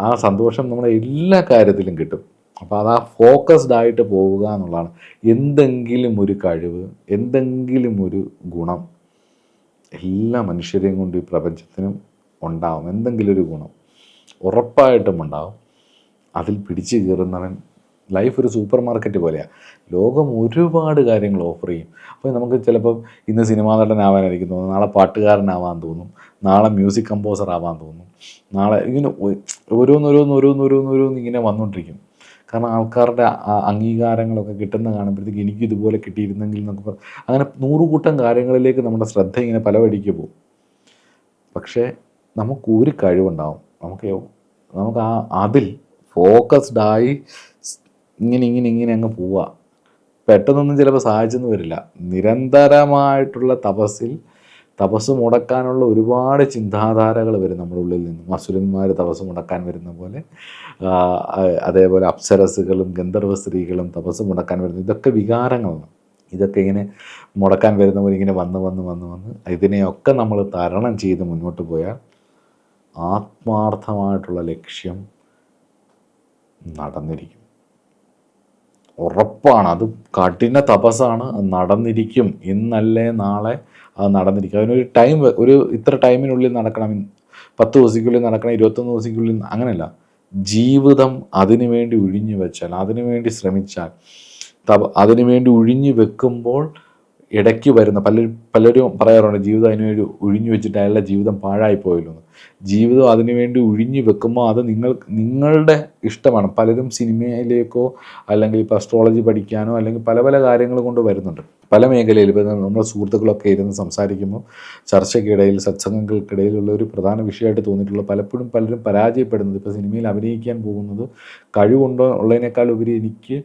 ആ സന്തോഷം നമ്മുടെ എല്ലാ കാര്യത്തിലും കിട്ടും. അപ്പോൾ അത് ആ ഫോക്കസ്ഡ് ആയിട്ട് പോവുക എന്നുള്ളതാണ്. എന്തെങ്കിലും ഒരു കഴിവ്, എന്തെങ്കിലും ഒരു ഗുണം എല്ലാ മനുഷ്യരെയും കൊണ്ട് ഈ പ്രപഞ്ചത്തിനും ഉണ്ടാവും. എന്തെങ്കിലും ഒരു ഗുണം ഉറപ്പായിട്ടും ഉണ്ടാവും. അതിൽ പിടിച്ചു കയറുന്നവൻ, ലൈഫ് ഒരു സൂപ്പർ മാർക്കറ്റ് പോലെയാണ്. ലോകം ഒരുപാട് കാര്യങ്ങൾ ഓഫർ ചെയ്യും. അപ്പോൾ നമുക്ക് ചിലപ്പോൾ ഇന്ന് സിനിമാ നടനാവാനായിരിക്കും തോന്നും, നാളെ പാട്ടുകാരനാവാൻ തോന്നും, നാളെ മ്യൂസിക് കമ്പോസർ ആവാൻ തോന്നും, നാളെ ഇങ്ങനെ ഓരോന്നോരോന്ന് ഇങ്ങനെ വന്നുകൊണ്ടിരിക്കും. കാരണം ആൾക്കാരുടെ അംഗീകാരങ്ങളൊക്കെ കിട്ടുന്ന കാണുമ്പോഴത്തേക്ക് എനിക്ക് ഇതുപോലെ കിട്ടിയിരുന്നെങ്കിൽ എന്നൊക്കെ അങ്ങനെ 100 കൂട്ടം കാര്യങ്ങളിലേക്ക് നമ്മുടെ ശ്രദ്ധ ഇങ്ങനെ പല വഴിക്ക് പോകും. പക്ഷേ നമുക്കൊരു കഴിവുണ്ടാവും, നമുക്ക് അതിൽ ഫോക്കസ്ഡായി ഇങ്ങനെ അങ്ങ് പോവുക. പെട്ടെന്നൊന്നും ചിലപ്പോൾ സാധിച്ചെന്ന് വരില്ല. നിരന്തരമായിട്ടുള്ള തപസ് മുടക്കാനുള്ള ഒരുപാട് ചിന്താധാരകൾ വരും നമ്മുടെ ഉള്ളിൽ നിന്നും. അസുരന്മാർ തപസ് മുടക്കാൻ വരുന്ന പോലെ, അതേപോലെ അപ്സരസുകളും ഗന്ധർവ സ്ത്രീകളും തപസ് മുടക്കാൻ വരുന്നു. ഇതൊക്കെ വികാരങ്ങളാണ്. ഇതൊക്കെ ഇങ്ങനെ മുടക്കാൻ വരുന്ന പോലെ ഇങ്ങനെ വന്ന് ഇതിനെയൊക്കെ നമ്മൾ തരണം ചെയ്ത് മുന്നോട്ട് പോയാൽ ആത്മാർത്ഥമായിട്ടുള്ള ലക്ഷ്യം നടന്നിരിക്കും. ഉറപ്പാണ്. അത് കഠിന തപസ്സാണ്, അത് നടന്നിരിക്കും. ഇന്നല്ലേ നാളെ അത് നടന്നിരിക്കും. അതിനൊരു ഇത്ര ടൈമിനുള്ളിൽ നടക്കണം, 10 ദിവസത്തിനുള്ളിൽ നടക്കണം, 21 ദിവസത്തിനുള്ളിൽ, അങ്ങനെയല്ല. ജീവിതം അതിനു വേണ്ടി ഒഴിഞ്ഞു വെച്ചാൽ, അതിനു വേണ്ടി ശ്രമിച്ചാൽ, അതിനു വേണ്ടി ഒഴിഞ്ഞു വെക്കുമ്പോൾ ഇടയ്ക്ക് വരുന്ന പലരും പറയാറുണ്ട്, ജീവിതം അതിനുവേണ്ടി ഒഴിഞ്ഞു വെച്ചിട്ട് അയാളുടെ ജീവിതം പാഴായിപ്പോയല്ലോ എന്ന്. ജീവിതം അതിനുവേണ്ടി ഒഴിഞ്ഞു വെക്കുമ്പോൾ അത് നിങ്ങളുടെ ഇഷ്ടമാണ്. പലരും സിനിമയിലേക്കോ അല്ലെങ്കിൽ ഇപ്പോൾ അസ്ട്രോളജി പഠിക്കാനോ അല്ലെങ്കിൽ പല കാര്യങ്ങൾ കൊണ്ട് വരുന്നുണ്ട്. പല മേഖലയിൽ ഇപ്പോൾ നമ്മുടെ സുഹൃത്തുക്കളൊക്കെ ഇരുന്ന് സംസാരിക്കുമ്പോൾ ചർച്ചയ്ക്കിടയിൽ, സത്സംഗങ്ങൾക്കിടയിലുള്ള ഒരു പ്രധാന വിഷയമായിട്ട് തോന്നിയിട്ടുള്ള പലപ്പോഴും പലരും പരാജയപ്പെടുന്നത്, ഇപ്പോൾ സിനിമയിൽ അഭിനയിക്കാൻ പോകുന്നത് കഴിവുണ്ടോ ഉള്ളതിനേക്കാൾ ഉപരി എനിക്ക്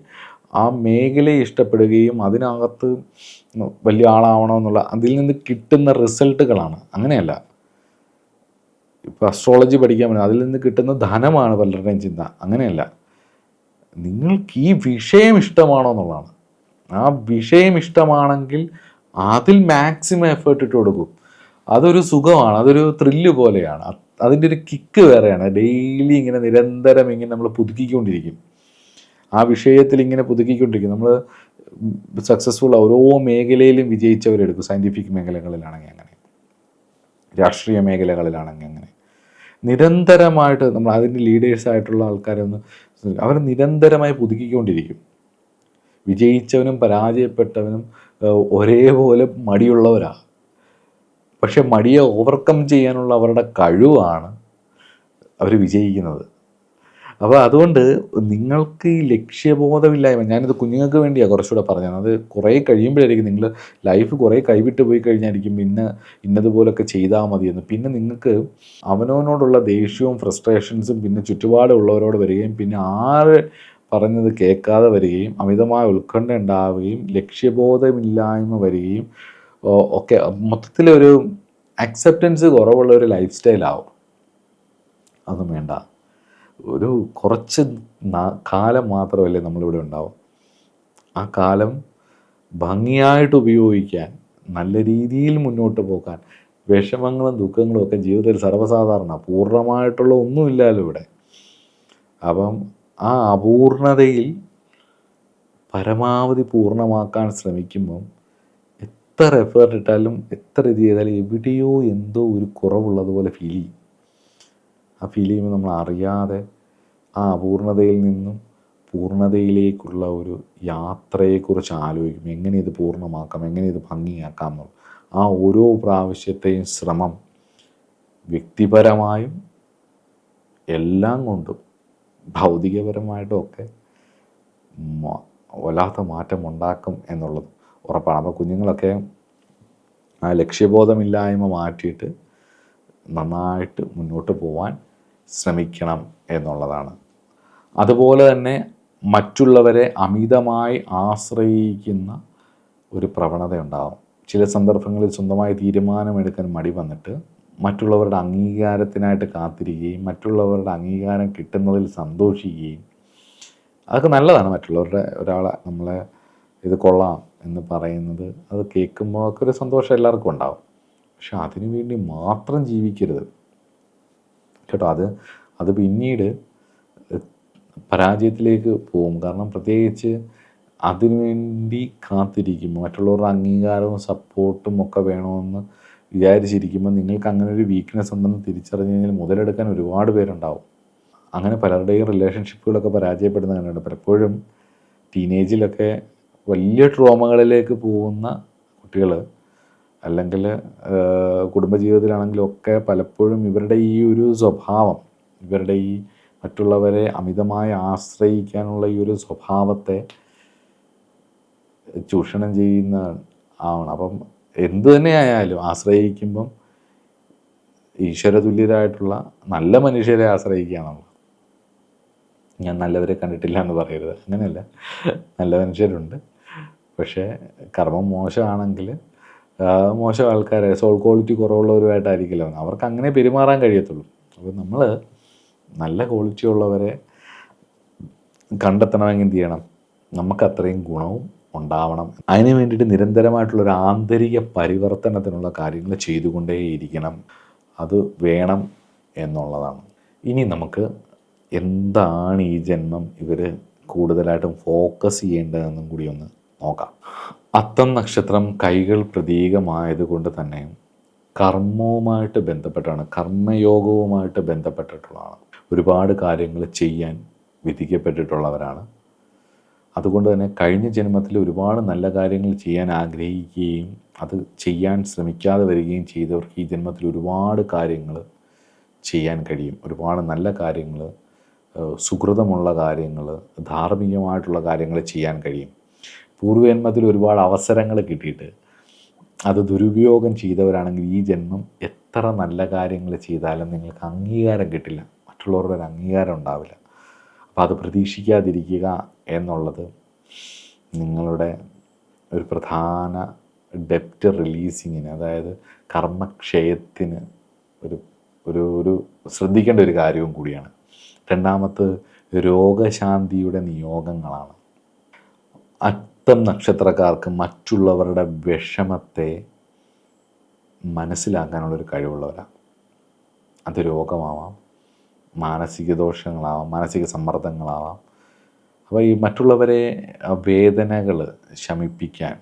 ആ മേഖലയെ ഇഷ്ടപ്പെടുകയും അതിനകത്ത് വലിയ ആളാവണമെന്നുള്ള അതിൽ നിന്ന് കിട്ടുന്ന റിസൾട്ടുകളാണ്. അങ്ങനെയല്ല, ഇപ്പോൾ അസ്ട്രോളജി പഠിക്കാൻ പറ്റും, അതിൽ നിന്ന് കിട്ടുന്ന ധനമാണ് പലരുടെയും ചിന്ത. അങ്ങനെയല്ല, നിങ്ങൾക്ക് ഈ വിഷയം ഇഷ്ടമാണോ എന്നുള്ളതാണ്. ആ വിഷയം ഇഷ്ടമാണെങ്കിൽ അതിൽ മാക്സിമം എഫേർട്ട് ഇട്ട് കൊടുക്കും. അതൊരു സുഖമാണ്, അതൊരു ത്രില്ല് പോലെയാണ്, അതിൻ്റെ ഒരു കിക്ക് വേറെയാണ്. ഡെയിലി ഇങ്ങനെ നിരന്തരം ഇങ്ങനെ നമ്മൾ പുതുക്കിക്കൊണ്ടിരിക്കും. ആ വിഷയത്തിൽ ഇങ്ങനെ പുതുക്കിക്കൊണ്ടിരിക്കും. നമ്മൾ സക്സസ്ഫുൾ ഓരോ മേഖലയിലും വിജയിച്ചവരെടുക്കും. സയൻറ്റിഫിക് മേഖലകളിലാണെങ്കിൽ അങ്ങനെ, രാഷ്ട്രീയ മേഖലകളിലാണെങ്കിൽ അങ്ങനെ. നിരന്തരമായിട്ട് നമ്മൾ അതിൻ്റെ ലീഡേഴ്സായിട്ടുള്ള ആൾക്കാരൊന്ന് അവർ നിരന്തരമായി പുതുക്കിക്കൊണ്ടിരിക്കും. വിജയിച്ചവനും പരാജയപ്പെട്ടവനും ഒരേപോലെ മടിയുള്ളവരാണ്. പക്ഷെ മടിയെ ഓവർകം ചെയ്യാനുള്ള അവരുടെ കഴിവാണ് അവർ വിജയിക്കുന്നത്. അപ്പോൾ അതുകൊണ്ട് നിങ്ങൾക്ക് ഈ ലക്ഷ്യബോധമില്ലായ്മ, ഞാനിത് കുഞ്ഞുങ്ങൾക്ക് വേണ്ടിയാണ് കുറച്ചുകൂടെ പറഞ്ഞത്. അത് കുറേ കഴിയുമ്പോഴായിരിക്കും നിങ്ങൾ ലൈഫ് കുറേ കൈവിട്ട് പോയി കഴിഞ്ഞായിരിക്കും പിന്നെ ഇന്നതുപോലൊക്കെ ചെയ്താൽ മതിയെന്ന്. പിന്നെ നിങ്ങൾക്ക് അവനവനോടുള്ള ദേഷ്യവും ഫ്രസ്ട്രേഷൻസും പിന്നെ ചുറ്റുപാടുള്ളവരോട് വരികയും പിന്നെ ആര് പറഞ്ഞത് കേൾക്കാതെ വരികയും അമിതമായ ഉത്കണ്ഠ ഉണ്ടാവുകയും ലക്ഷ്യബോധമില്ലായ്മ വരികയും ഒക്കെ മൊത്തത്തിലൊരു അക്സെപ്റ്റൻസ് കുറവുള്ള ഒരു ലൈഫ് സ്റ്റൈലാവും. അതൊന്നും വേണ്ട. ഒരു കുറച്ച് കാലം മാത്രമല്ലേ നമ്മളിവിടെ ഉണ്ടാവും. ആ കാലം ഭംഗിയായിട്ട് ഉപയോഗിക്കാൻ നല്ല രീതിയിൽ മുന്നോട്ട് പോകാൻ. വിഷമങ്ങളും ദുഃഖങ്ങളും ഒക്കെ ജീവിതത്തിൽ സർവ്വസാധാരണ, പൂർണ്ണമായിട്ടുള്ള ഒന്നുമില്ലല്ലോ ഇവിടെ. അപ്പം ആ അപൂർണതയിൽ പരമാവധി പൂർണ്ണമാക്കാൻ ശ്രമിക്കുമ്പം എത്ര എഫേർട്ട് ഇട്ടാലും എത്ര ഇത് ചെയ്താലും എവിടെയോ എന്തോ ഒരു കുറവുള്ളതുപോലെ ഫീൽ ചെയ്യും. ആ ഫീൽ ചെയ്യുമ്പോൾ നമ്മൾ അറിയാതെ ആ അപൂർണതയിൽ നിന്നും പൂർണ്ണതയിലേക്കുള്ള ഒരു യാത്രയെക്കുറിച്ച് ആലോചിക്കും. എങ്ങനെ ഇത് പൂർണ്ണമാക്കാം, എങ്ങനെ ഇത് ഭംഗിയാക്കാം എന്നുള്ളത്. ആ ഓരോ പ്രാവശ്യത്തെയും ശ്രമം വ്യക്തിപരമായും എല്ലാം കൊണ്ടും ഭൗതികപരമായിട്ടും ഒക്കെ വല്ലാത്ത മാറ്റമുണ്ടാക്കും എന്നുള്ളത് ഉറപ്പാണ്. അപ്പോൾ കുഞ്ഞുങ്ങളൊക്കെ ആ ലക്ഷ്യബോധമില്ലായ്മ മാറ്റിയിട്ട് നന്നായിട്ട് മുന്നോട്ട് പോകാൻ ശ്രമിക്കണം എന്നുള്ളതാണ്. അതുപോലെ തന്നെ മറ്റുള്ളവരെ അമിതമായി ആശ്രയിക്കുന്ന ഒരു പ്രവണത ഉണ്ടാകും. ചില സന്ദർഭങ്ങളിൽ സ്വന്തമായി തീരുമാനമെടുക്കാൻ മടി വന്നിട്ട് മറ്റുള്ളവരുടെ അംഗീകാരത്തിനായിട്ട് കാത്തിരിക്കുകയും മറ്റുള്ളവരുടെ അംഗീകാരം കിട്ടുന്നതിൽ സന്തോഷിക്കുകയും, അതൊക്കെ നല്ലതാണ്. മറ്റുള്ളവരുടെ ഒരാളെ നമ്മളെ ഇത് കൊള്ളാം എന്ന് പറയുന്നത് അത് കേൾക്കുമ്പോൾ ഒക്കെ ഒരു സന്തോഷം എല്ലാവർക്കും ഉണ്ടാവും. പക്ഷെ അതിനു വേണ്ടി മാത്രം ജീവിക്കരുത് കേട്ടോ. അത് പിന്നീട് പരാജയത്തിലേക്ക് പോകും. കാരണം പ്രത്യേകിച്ച് അതിനുവേണ്ടി കാത്തിരിക്കുമ്പോൾ മറ്റുള്ളവരുടെ അംഗീകാരവും സപ്പോർട്ടും ഒക്കെ വേണമെന്ന് വിചാരിച്ചിരിക്കുമ്പോൾ നിങ്ങൾക്ക് അങ്ങനെ ഒരു വീക്ക്നെസ് ഉണ്ടെന്ന് തിരിച്ചറിഞ്ഞ് കഴിഞ്ഞാൽ മുതലെടുക്കാൻ ഒരുപാട് പേരുണ്ടാവും. അങ്ങനെ പലരുടെയും റിലേഷൻഷിപ്പുകളൊക്കെ പരാജയപ്പെടുന്ന കണ്ടിട്ടുണ്ട്. പലപ്പോഴും ടീനേജിലൊക്കെ വലിയ ട്രോമകളിലേക്ക് പോകുന്ന കുട്ടികൾ, അല്ലെങ്കിൽ കുടുംബജീവിതത്തിലാണെങ്കിലും ഒക്കെ പലപ്പോഴും ഇവരുടെ ഈ ഒരു സ്വഭാവം, ഇവരുടെ ഈ മറ്റുള്ളവരെ അമിതമായി ആശ്രയിക്കാനുള്ള ഈ ഒരു സ്വഭാവത്തെ ചൂഷണം ചെയ്യുന്ന ആവണം. അപ്പം എന്തു തന്നെയായാലും ആശ്രയിക്കുമ്പം ഈശ്വരതുല്യരായിട്ടുള്ള നല്ല മനുഷ്യരെ ആശ്രയിക്കുക നമ്മൾ. ഞാൻ നല്ലവരെ കണ്ടിട്ടില്ല എന്ന് പറയരുത്, അങ്ങനെയല്ല. നല്ല മനുഷ്യരുണ്ട്. പക്ഷേ കർമ്മം മോശമാണെങ്കിൽ മോശം ആൾക്കാരെ, സോൾ ക്വാളിറ്റി കുറവുള്ളവരുമായിട്ടായിരിക്കില്ല, അവർക്ക് അങ്ങനെ പെരുമാറാൻ കഴിയത്തുള്ളൂ. അപ്പോൾ നമ്മൾ നല്ല ക്വാളിറ്റി ഉള്ളവരെ കണ്ടെത്തണമെങ്കിൽ എന്ത് ചെയ്യണം? നമുക്ക് അത്രയും ഗുണവും ഉണ്ടാവണം. അതിന് വേണ്ടിയിട്ട് നിരന്തരമായിട്ടുള്ളൊരു ആന്തരിക പരിവർത്തനത്തിനുള്ള കാര്യങ്ങൾ ചെയ്തുകൊണ്ടേയിരിക്കണം. അത് വേണം എന്നുള്ളതാണ്. ഇനി നമുക്ക് എന്താണ് ഈ ജന്മം ഇവർ കൂടുതലായിട്ടും ഫോക്കസ് ചെയ്യേണ്ടതെന്നും കൂടി ഒന്ന് നോക്കാം. അത്തം നക്ഷത്രം കൈകൾ പ്രതീകമായതുകൊണ്ട് തന്നെ കർമ്മവുമായിട്ട് ബന്ധപ്പെട്ടാണ്, കർമ്മയോഗവുമായിട്ട് ബന്ധപ്പെട്ടിട്ടുള്ളതാണ്. ഒരുപാട് കാര്യങ്ങൾ ചെയ്യാൻ വിധിക്കപ്പെട്ടിട്ടുള്ളവരാണ്. അതുകൊണ്ട് തന്നെ കഴിഞ്ഞ ജന്മത്തിൽ ഒരുപാട് നല്ല കാര്യങ്ങൾ ചെയ്യാൻ ആഗ്രഹിക്കുകയും അത് ചെയ്യാൻ ശ്രമിക്കാതെ വരികയും ചെയ്തവർക്ക് ഈ ജന്മത്തിൽ ഒരുപാട് കാര്യങ്ങൾ ചെയ്യാൻ കഴിയും. ഒരുപാട് നല്ല കാര്യങ്ങൾ, സുകൃതമുള്ള കാര്യങ്ങൾ, ധാർമ്മികമായിട്ടുള്ള കാര്യങ്ങൾ ചെയ്യാൻ കഴിയും. പൂർവ്വജന്മത്തിൽ ഒരുപാട് അവസരങ്ങൾ കിട്ടിയിട്ട് അത് ദുരുപയോഗം ചെയ്തവരാണെങ്കിൽ ഈ ജന്മം എത്ര നല്ല കാര്യങ്ങൾ ചെയ്താലും നിങ്ങൾക്ക് അംഗീകാരം കിട്ടില്ല, മറ്റുള്ളവരുടെ ഒരു അംഗീകാരം ഉണ്ടാവില്ല. അപ്പോൾ അത് പ്രതീക്ഷിക്കാതിരിക്കുക എന്നുള്ളത് നിങ്ങളുടെ ഒരു പ്രധാന ഡെപ്റ്റ് റിലീസിങ്ങിന്, അതായത് കർമ്മക്ഷയത്തിന് ഒരു ശ്രദ്ധിക്കേണ്ട ഒരു കാര്യവും കൂടിയാണ്. രണ്ടാമത് രോഗശാന്തിയുടെ നിയോഗങ്ങളാണ്. അത്തം നക്ഷത്രക്കാർക്ക് മറ്റുള്ളവരുടെ വിഷമത്തെ മനസ്സിലാക്കാനുള്ളൊരു കഴിവുള്ളവരാണ്. അത് രോഗമാവാം, മാനസിക ദോഷങ്ങളാവാം, മാനസിക സമ്മർദ്ദങ്ങളാവാം. അപ്പോൾ ഈ മറ്റുള്ളവരെ വേദനകൾ ശമിപ്പിക്കാൻ,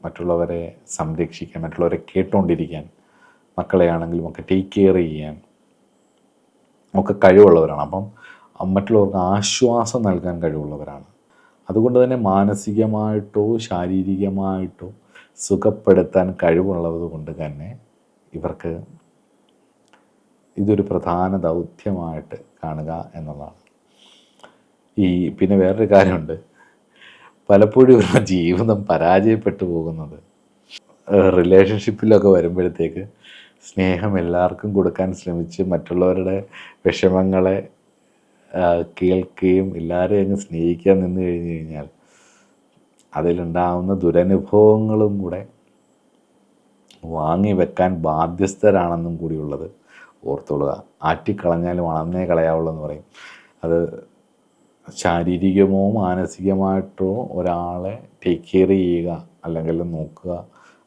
മറ്റുള്ളവരെ സംരക്ഷിക്കാൻ, മറ്റുള്ളവരെ കേട്ടുകൊണ്ടിരിക്കാൻ, മക്കളെയാണെങ്കിലും ഒക്കെ ടേക്ക് കെയർ ചെയ്യാൻ ഒക്കെ കഴിവുള്ളവരാണ്. അപ്പം മറ്റുള്ളവർക്ക് ആശ്വാസം നൽകാൻ കഴിവുള്ളവരാണ്. അതുകൊണ്ട് തന്നെ മാനസികമായിട്ടോ ശാരീരികമായിട്ടോ സുഖപ്പെടുത്താൻ കഴിവുള്ളത് കൊണ്ട് തന്നെ ഇവർക്ക് ഇതൊരു പ്രധാന ദൗത്യമായിട്ട് കാണുക എന്നുള്ളതാണ്. പിന്നെ വേറൊരു കാര്യമുണ്ട്, പലപ്പോഴും ഇവരുടെ ജീവിതം പരാജയപ്പെട്ടു പോകുന്നത് റിലേഷൻഷിപ്പിലൊക്കെ വരുമ്പോഴത്തേക്ക് സ്നേഹം എല്ലാവർക്കും കൊടുക്കാൻ ശ്രമിച്ച് മറ്റുള്ളവരുടെ വിഷമങ്ങളെ കേൾക്കുകയും എല്ലാവരെയും അങ്ങ് സ്നേഹിക്കാൻ നിന്ന് കഴിഞ്ഞ് കഴിഞ്ഞാൽ അതിലുണ്ടാകുന്ന ദുരനുഭവങ്ങളും കൂടെ വാങ്ങി വെക്കാൻ ബാധ്യസ്ഥരാണെന്നും കൂടിയുള്ളത് ഓർത്തുകൊള്ളുക. ആറ്റിക്കളഞ്ഞാലും അളന്നേ കളയാവുള്ളൂ എന്ന് പറയും. അത് ശാരീരികമോ മാനസികമായിട്ടോ ഒരാളെ ടേക്ക് കെയർ ചെയ്യുക, അല്ലെങ്കിൽ നോക്കുക,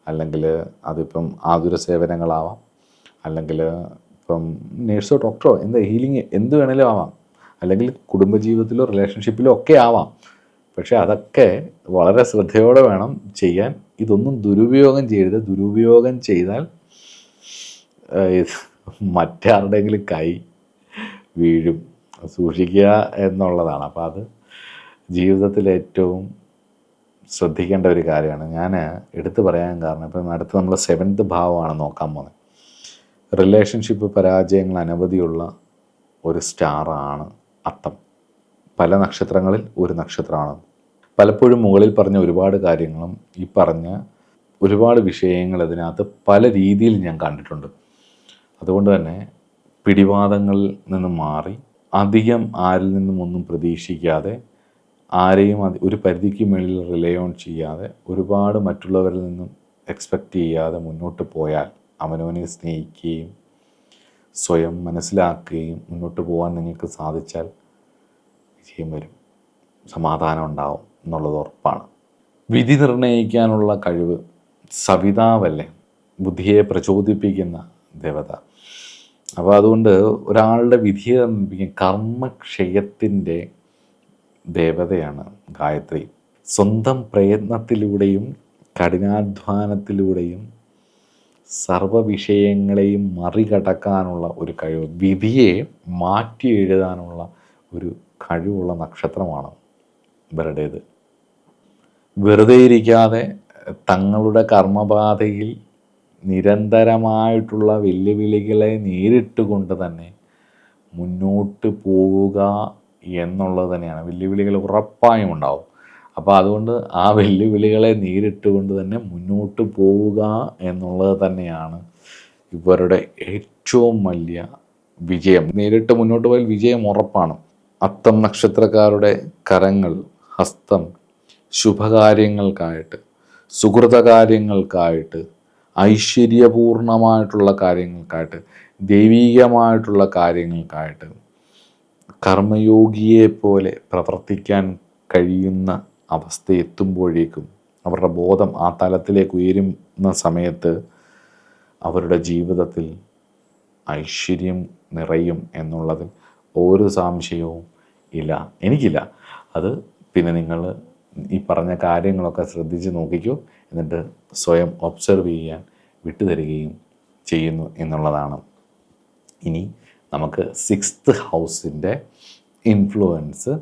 അല്ലെങ്കിൽ അതിപ്പം ആതുര സേവനങ്ങളാവാം, അല്ലെങ്കിൽ ഇപ്പം നേഴ്സോ ഡോക്ടറോ എന്താ ഹീലിംഗ് എന്ത് വേണേലും ആവാം, അല്ലെങ്കിൽ കുടുംബജീവിതത്തിലോ റിലേഷൻഷിപ്പിലോ ഒക്കെ ആവാം. പക്ഷേ അതൊക്കെ വളരെ ശ്രദ്ധയോടെ വേണം ചെയ്യാൻ. ഇതൊന്നും ദുരുപയോഗം ചെയ്യരുത്. ദുരുപയോഗം ചെയ്താൽ മറ്റാരുടെയെങ്കിലും കൈ വീഴും. സൂക്ഷിക്കുക എന്നുള്ളതാണ്. അപ്പോൾ അത് ജീവിതത്തിൽ ഏറ്റവും ശ്രദ്ധിക്കേണ്ട ഒരു കാര്യമാണ്. ഞാൻ എടുത്തു പറയാൻ കാരണം ഇപ്പം അടുത്ത് നമ്മൾ 7th ഭാവമാണ് നോക്കാൻ പോകുന്നത്. റിലേഷൻഷിപ്പ് പരാജയങ്ങൾ അനവധിയുള്ള ഒരു സ്റ്റാറാണ് അത്തം. പല നക്ഷത്രങ്ങളിൽ ഒരു നക്ഷത്രമാണ്. പലപ്പോഴും മുകളിൽ പറഞ്ഞ ഒരുപാട് കാര്യങ്ങളും ഈ പറഞ്ഞ ഒരുപാട് വിഷയങ്ങൾ ഇതിനകത്ത് പല രീതിയിൽ ഞാൻ കണ്ടിട്ടുണ്ട്. അതുകൊണ്ട് തന്നെ പിടിവാദങ്ങളിൽ നിന്ന് മാറി അധികം ആരിൽ നിന്നും ഒന്നും പ്രതീക്ഷിക്കാതെ, ആരെയും ഒരു പരിധിക്ക് മേളിൽ റിലേ ഓൺ ചെയ്യാതെ, ഒരുപാട് മറ്റുള്ളവരിൽ നിന്നും എക്സ്പെക്റ്റ് ചെയ്യാതെ മുന്നോട്ട് പോയാൽ, അവനവനെ സ്നേഹിക്കുകയും സ്വയം മനസ്സിലാക്കുകയും മുന്നോട്ട് പോകാൻ നിങ്ങൾക്ക് സാധിച്ചാൽ വിജയം വരും, സമാധാനം ഉണ്ടാവും എന്നുള്ളത് ഉറപ്പാണ്. വിധി നിർണ്ണയിക്കാനുള്ള കഴിവ് സവിതാവല്ലേ, ബുദ്ധിയെ പ്രചോദിപ്പിക്കുന്ന ദേവത. അപ്പോൾ അതുകൊണ്ട് ഒരാളുടെ വിധിയെ നിർണ്ണയിപ്പിക്കും. കർമ്മക്ഷയത്തിൻ്റെ ദേവതയാണ് ഗായത്രി. സ്വന്തം പ്രയത്നത്തിലൂടെയും കഠിനാധ്വാനത്തിലൂടെയും സർവ വിഷയങ്ങളെയും മറികടക്കാനുള്ള ഒരു കഴിവ്, വിധിയെ മാറ്റി എഴുതാനുള്ള ഒരു കഴിവുള്ള നക്ഷത്രമാണ് ഇവരുടേത്. വെറുതെ ഇരിക്കാതെ തങ്ങളുടെ കർമ്മപാതയിൽ നിരന്തരമായിട്ടുള്ള വെല്ലുവിളികളെ നേരിട്ടുകൊണ്ട് തന്നെ മുന്നോട്ട് പോവുക എന്നുള്ളത് തന്നെയാണ്. വെല്ലുവിളികൾ ഉറപ്പായും ഉണ്ടാവും. അപ്പോൾ അതുകൊണ്ട് ആ വെല്ലുവിളികളെ നേരിട്ടുകൊണ്ട് തന്നെ മുന്നോട്ട് പോവുക എന്നുള്ളത് തന്നെയാണ് ഇവരുടെ ഏറ്റവും വലിയ വിജയം. നേരിട്ട് മുന്നോട്ട് പോയാൽ വിജയം ഉറപ്പാണ്. അത്തം നക്ഷത്രക്കാരുടെ കരങ്ങൾ, ഹസ്തം ശുഭകാര്യങ്ങൾക്കായിട്ട്, സുഹൃതകാര്യങ്ങൾക്കായിട്ട്, ഐശ്വര്യപൂർണമായിട്ടുള്ള കാര്യങ്ങൾക്കായിട്ട്, ദൈവീകമായിട്ടുള്ള കാര്യങ്ങൾക്കായിട്ട്, കർമ്മയോഗിയെ പോലെ പ്രവർത്തിക്കാൻ കഴിയുന്ന അവസ്ഥ എത്തുമ്പോഴേക്കും അവരുടെ ബോധം ആ തലത്തിലേക്ക് ഉയരുന്ന സമയത്ത് അവരുടെ ജീവിതത്തിൽ ഐശ്വര്യം നിറയും എന്നുള്ളതിൽ ഒരു സംശയവും ഇല്ല, എനിക്കില്ല. അത് പിന്നെ നിങ്ങൾ ഈ പറഞ്ഞ കാര്യങ്ങളൊക്കെ ശ്രദ്ധിച്ച് നോക്കിക്കൂ. എന്നിട്ട് സ്വയം ഒബ്സർവ് ചെയ്യാൻ വിട്ടുതരികയും ചെയ്യുന്നു എന്നുള്ളതാണ്. ഇനി നമുക്ക് 6th ഹൗസിൻ്റെ ഇൻഫ്ലുവൻസ്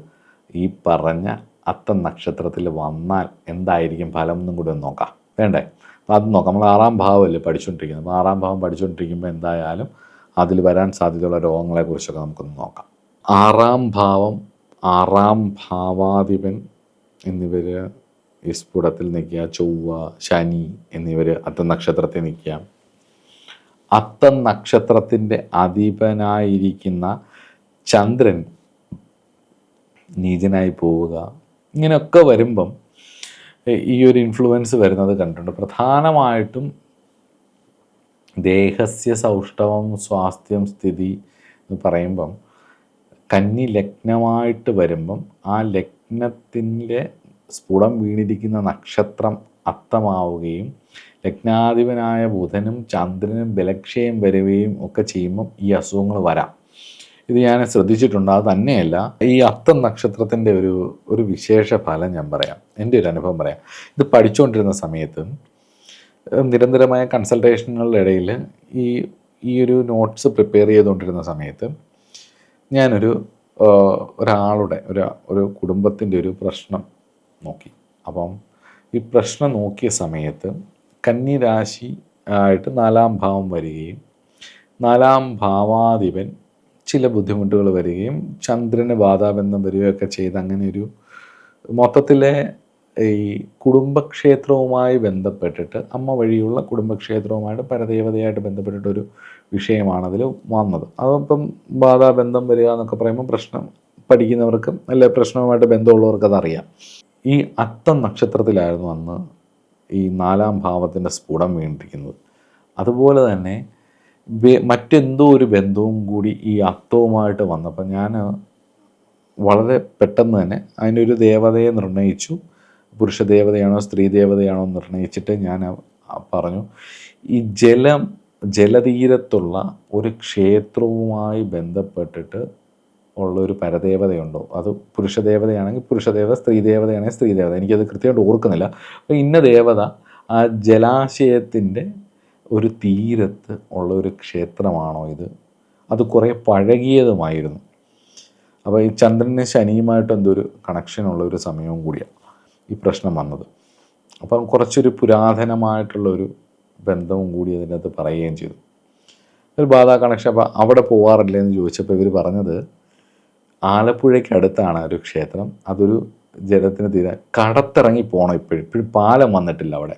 ഈ പറഞ്ഞ അത്തം നക്ഷത്രത്തിൽ വന്നാൽ എന്തായിരിക്കും ഫലം എന്നും കൂടി ഒന്ന് നോക്കാം, വേണ്ടേ? അപ്പോൾ അത് നോക്കാം. നമ്മൾ 6ാം ഭാവമല്ലേ പഠിച്ചുകൊണ്ടിരിക്കുന്നത്. അപ്പോൾ 6ാം ഭാവം പഠിച്ചുകൊണ്ടിരിക്കുമ്പോൾ എന്തായാലും അതിൽ വരാൻ സാധ്യതയുള്ള രോഗങ്ങളെക്കുറിച്ചൊക്കെ നമുക്കൊന്ന് നോക്കാം. 6ാം ഭാവം, 6ാം ഭാവാധിപൻ എന്നിവർ ഈ സ്ഫുടത്തിൽ നിൽക്കുക. ചൊവ്വ, ശനി എന്നിവർ അത്തം നക്ഷത്രത്തിൽ നിൽക്കുക. അത്തം നക്ഷത്രത്തിൻ്റെ അധിപനായിരിക്കുന്ന ചന്ദ്രൻ നീചനായി പോവുക, ഇങ്ങനെയൊക്കെ വരുമ്പം ഈ ഒരു ഇൻഫ്ലുവൻസ് വരുന്നത് കണ്ടിട്ടുണ്ട്. പ്രധാനമായിട്ടും ദേഹസ്യ സൗഷ്ഠവം സ്വാസ്ഥ്യം സ്ഥിതി എന്ന് പറയുമ്പം കന്നി ലഗ്നമായിട്ട് വരുമ്പം ആ ലഗ്നത്തിൻ്റെ സ്ഫുടം വീണിരിക്കുന്ന നക്ഷത്രം അത്തമാവുകയും ലഗ്നാധിപനായ ബുധനും ചന്ദ്രനും ബലക്ഷയം വരികയും ഒക്കെ ചെയ്യുമ്പം ഈ അസുഖങ്ങൾ വരാം. ഇത് ഞാൻ ശ്രദ്ധിച്ചിട്ടുണ്ട്. അത് തന്നെയല്ല, ഈ അത്തം നക്ഷത്രത്തിൻ്റെ ഒരു വിശേഷ ഫലം ഞാൻ പറയാം, എൻ്റെ ഒരു അനുഭവം പറയാം. ഇത് പഠിച്ചുകൊണ്ടിരുന്ന സമയത്ത് നിരന്തരമായ കൺസൾട്ടേഷനുകളുടെ ഇടയിൽ ഈ ഒരു നോട്ട്സ് പ്രിപ്പയർ ചെയ്തുകൊണ്ടിരുന്ന സമയത്ത് ഒരാളുടെ ഒരു കുടുംബത്തിൻ്റെ ഒരു പ്രശ്നം നോക്കി. അപ്പം ഈ പ്രശ്നം നോക്കിയ സമയത്ത് കന്നി രാശി ആയിട്ട് 4ാം ഭാവം വരികയും 4ാം ഭാവാധിപൻ ചില ബുദ്ധിമുട്ടുകൾ വരികയും ചന്ദ്രന് ബാധാബന്ധം വരികയൊക്കെ ചെയ്ത് അങ്ങനെ ഒരു മൊത്തത്തിലെ ഈ കുടുംബക്ഷേത്രവുമായി ബന്ധപ്പെട്ടിട്ട്, അമ്മ വഴിയുള്ള കുടുംബക്ഷേത്രവുമായിട്ട് പരദേവതയായിട്ട് ബന്ധപ്പെട്ടിട്ടൊരു വിഷയമാണ് അതിൽ വന്നത്. അതിപ്പം ബാധാബന്ധം വരിക എന്നൊക്കെ പറയുമ്പോൾ പ്രശ്നം പഠിക്കുന്നവർക്കും അല്ലെ പ്രശ്നവുമായിട്ട് ബന്ധമുള്ളവർക്ക് അതറിയാം. ഈ അത്തം നക്ഷത്രത്തിലായിരുന്നു അന്ന് ഈ 4ാം ഭാവത്തിൻ്റെ സ്ഫുടം വീണിരിക്കുന്നത്. അതുപോലെ തന്നെ മറ്റെന്തോ ഒരു ബന്ധവും കൂടി ഈ അത്തവുമായിട്ട് വന്നപ്പോൾ ഞാൻ വളരെ പെട്ടെന്ന് തന്നെ അതിനൊരു ദേവതയെ നിർണ്ണയിച്ചു. പുരുഷ ദേവതയാണോ സ്ത്രീ ദേവതയാണോ നിർണ്ണയിച്ചിട്ട് ഞാൻ പറഞ്ഞു. ഈ ജലതീരത്തുള്ള ഒരു ക്ഷേത്രവുമായി ബന്ധപ്പെട്ടിട്ട് ഉള്ളൊരു പരദേവതയുണ്ടോ, അത് പുരുഷദേവതയാണെങ്കിൽ പുരുഷദേവത, സ്ത്രീദേവതയാണെങ്കിൽ സ്ത്രീദേവത, എനിക്കത് കൃത്യമായിട്ട് ഓർക്കുന്നില്ല. അപ്പോൾ ഇന്ന ദേവത ആ ജലാശയത്തിൻ്റെ ഒരു തീരത്ത് ഉള്ള ഒരു ക്ഷേത്രമാണോ ഇത്, അത് കുറേ പഴകിയതുമായിരുന്നു. അപ്പോൾ ഈ ചന്ദ്രനും ശനിയുമായിട്ട് എന്തൊരു കണക്ഷനുള്ള ഒരു സമയവും കൂടിയാണ് ഈ പ്രശ്നം വന്നത്. അപ്പം കുറച്ചൊരു പുരാതനമായിട്ടുള്ളൊരു ബന്ധവും കൂടി അതിനകത്ത് പറയുകയും ചെയ്തു. ഒരു ബാധാ കണക്ഷൻ. അപ്പോൾ അവിടെ പോകാറില്ല എന്ന് ചോദിച്ചപ്പോൾ ഇവർ പറഞ്ഞത് ആലപ്പുഴയ്ക്കടുത്താണ് ഒരു ക്ഷേത്രം, അതൊരു ജലത്തിന് തീരെ കടത്തിറങ്ങി പോകണം. ഇപ്പോഴും പാലം വന്നിട്ടില്ല അവിടെ.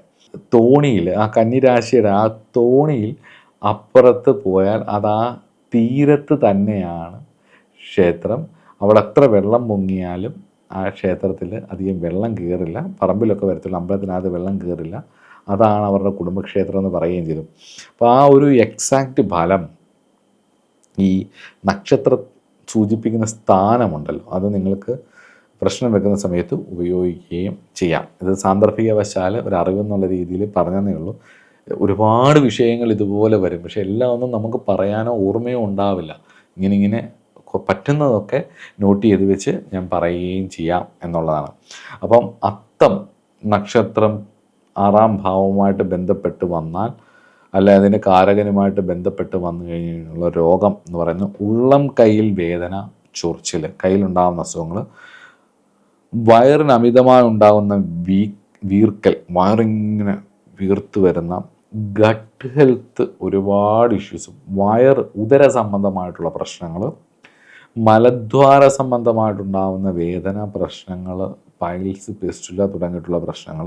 തോണിയിൽ, ആ കന്നിരാശിയുടെ ആ തോണിയിൽ അപ്പുറത്ത് പോയാൽ അത് ആ തീരത്ത് തന്നെയാണ് ക്ഷേത്രം. അവിടെ എത്ര വെള്ളം പൊങ്ങിയാലും ആ ക്ഷേത്രത്തിൽ അധികം വെള്ളം കയറില്ല, പറമ്പിലൊക്കെ വരത്തുള്ളൂ, അമ്പലത്തിനകത്ത് വെള്ളം കയറില്ല. അതാണ് അവരുടെ കുടുംബക്ഷേത്രം എന്ന് പറയുകയും ചെയ്തു. അപ്പോൾ ആ ഒരു എക്സാക്റ്റ് ഫലം ഈ നക്ഷത്രം സൂചിപ്പിക്കുന്ന സ്ഥാനമുണ്ടല്ലോ, അത് നിങ്ങൾക്ക് പ്രശ്നം വെക്കുന്ന സമയത്ത് ഉപയോഗിക്കുകയും ചെയ്യാം. ഇത് സാന്ദർഭികവശാൽ ഒരു അറിവെന്നുള്ള രീതിയിൽ പറഞ്ഞതേ ഉള്ളൂ. ഒരുപാട് വിഷയങ്ങൾ ഇതുപോലെ വരും, പക്ഷേ എല്ലാം ഒന്നും നമുക്ക് പറയാനോ ഓർമ്മയോ ഉണ്ടാവില്ല. ഇങ്ങനെ പറ്റുന്നതൊക്കെ നോട്ട് ചെയ്ത് വെച്ച് ഞാൻ പറയുകയും ചെയ്യാം എന്നുള്ളതാണ്. അപ്പം അത്തം നക്ഷത്രം 6-ാം ഭാവവുമായിട്ട് ബന്ധപ്പെട്ട് വന്നാൽ, അല്ലെ അതിൻ്റെ കാരകനുമായിട്ട് ബന്ധപ്പെട്ട് വന്നു കഴിഞ്ഞുള്ള രോഗം എന്ന് പറയുന്നത് ഉള്ളം കയ്യിൽ വേദന, ചൊറിച്ചിൽ, കയ്യിലുണ്ടാകുന്ന അസുഖങ്ങൾ, വയറിന് അമിതമായി ഉണ്ടാകുന്ന വീർക്കൽ, വയറിങ്ങനെ വീർത്ത് വരുന്ന, ഗട്ട് ഹെൽത്ത് ഒരുപാട് ഇഷ്യൂസ്, ഉദര സംബന്ധമായിട്ടുള്ള പ്രശ്നങ്ങൾ, മലദ്വാര സംബന്ധമായിട്ടുണ്ടാകുന്ന വേദന പ്രശ്നങ്ങൾ, പൈൽസ്, പിസ്റ്റുല തുടങ്ങിയിട്ടുള്ള പ്രശ്നങ്ങൾ,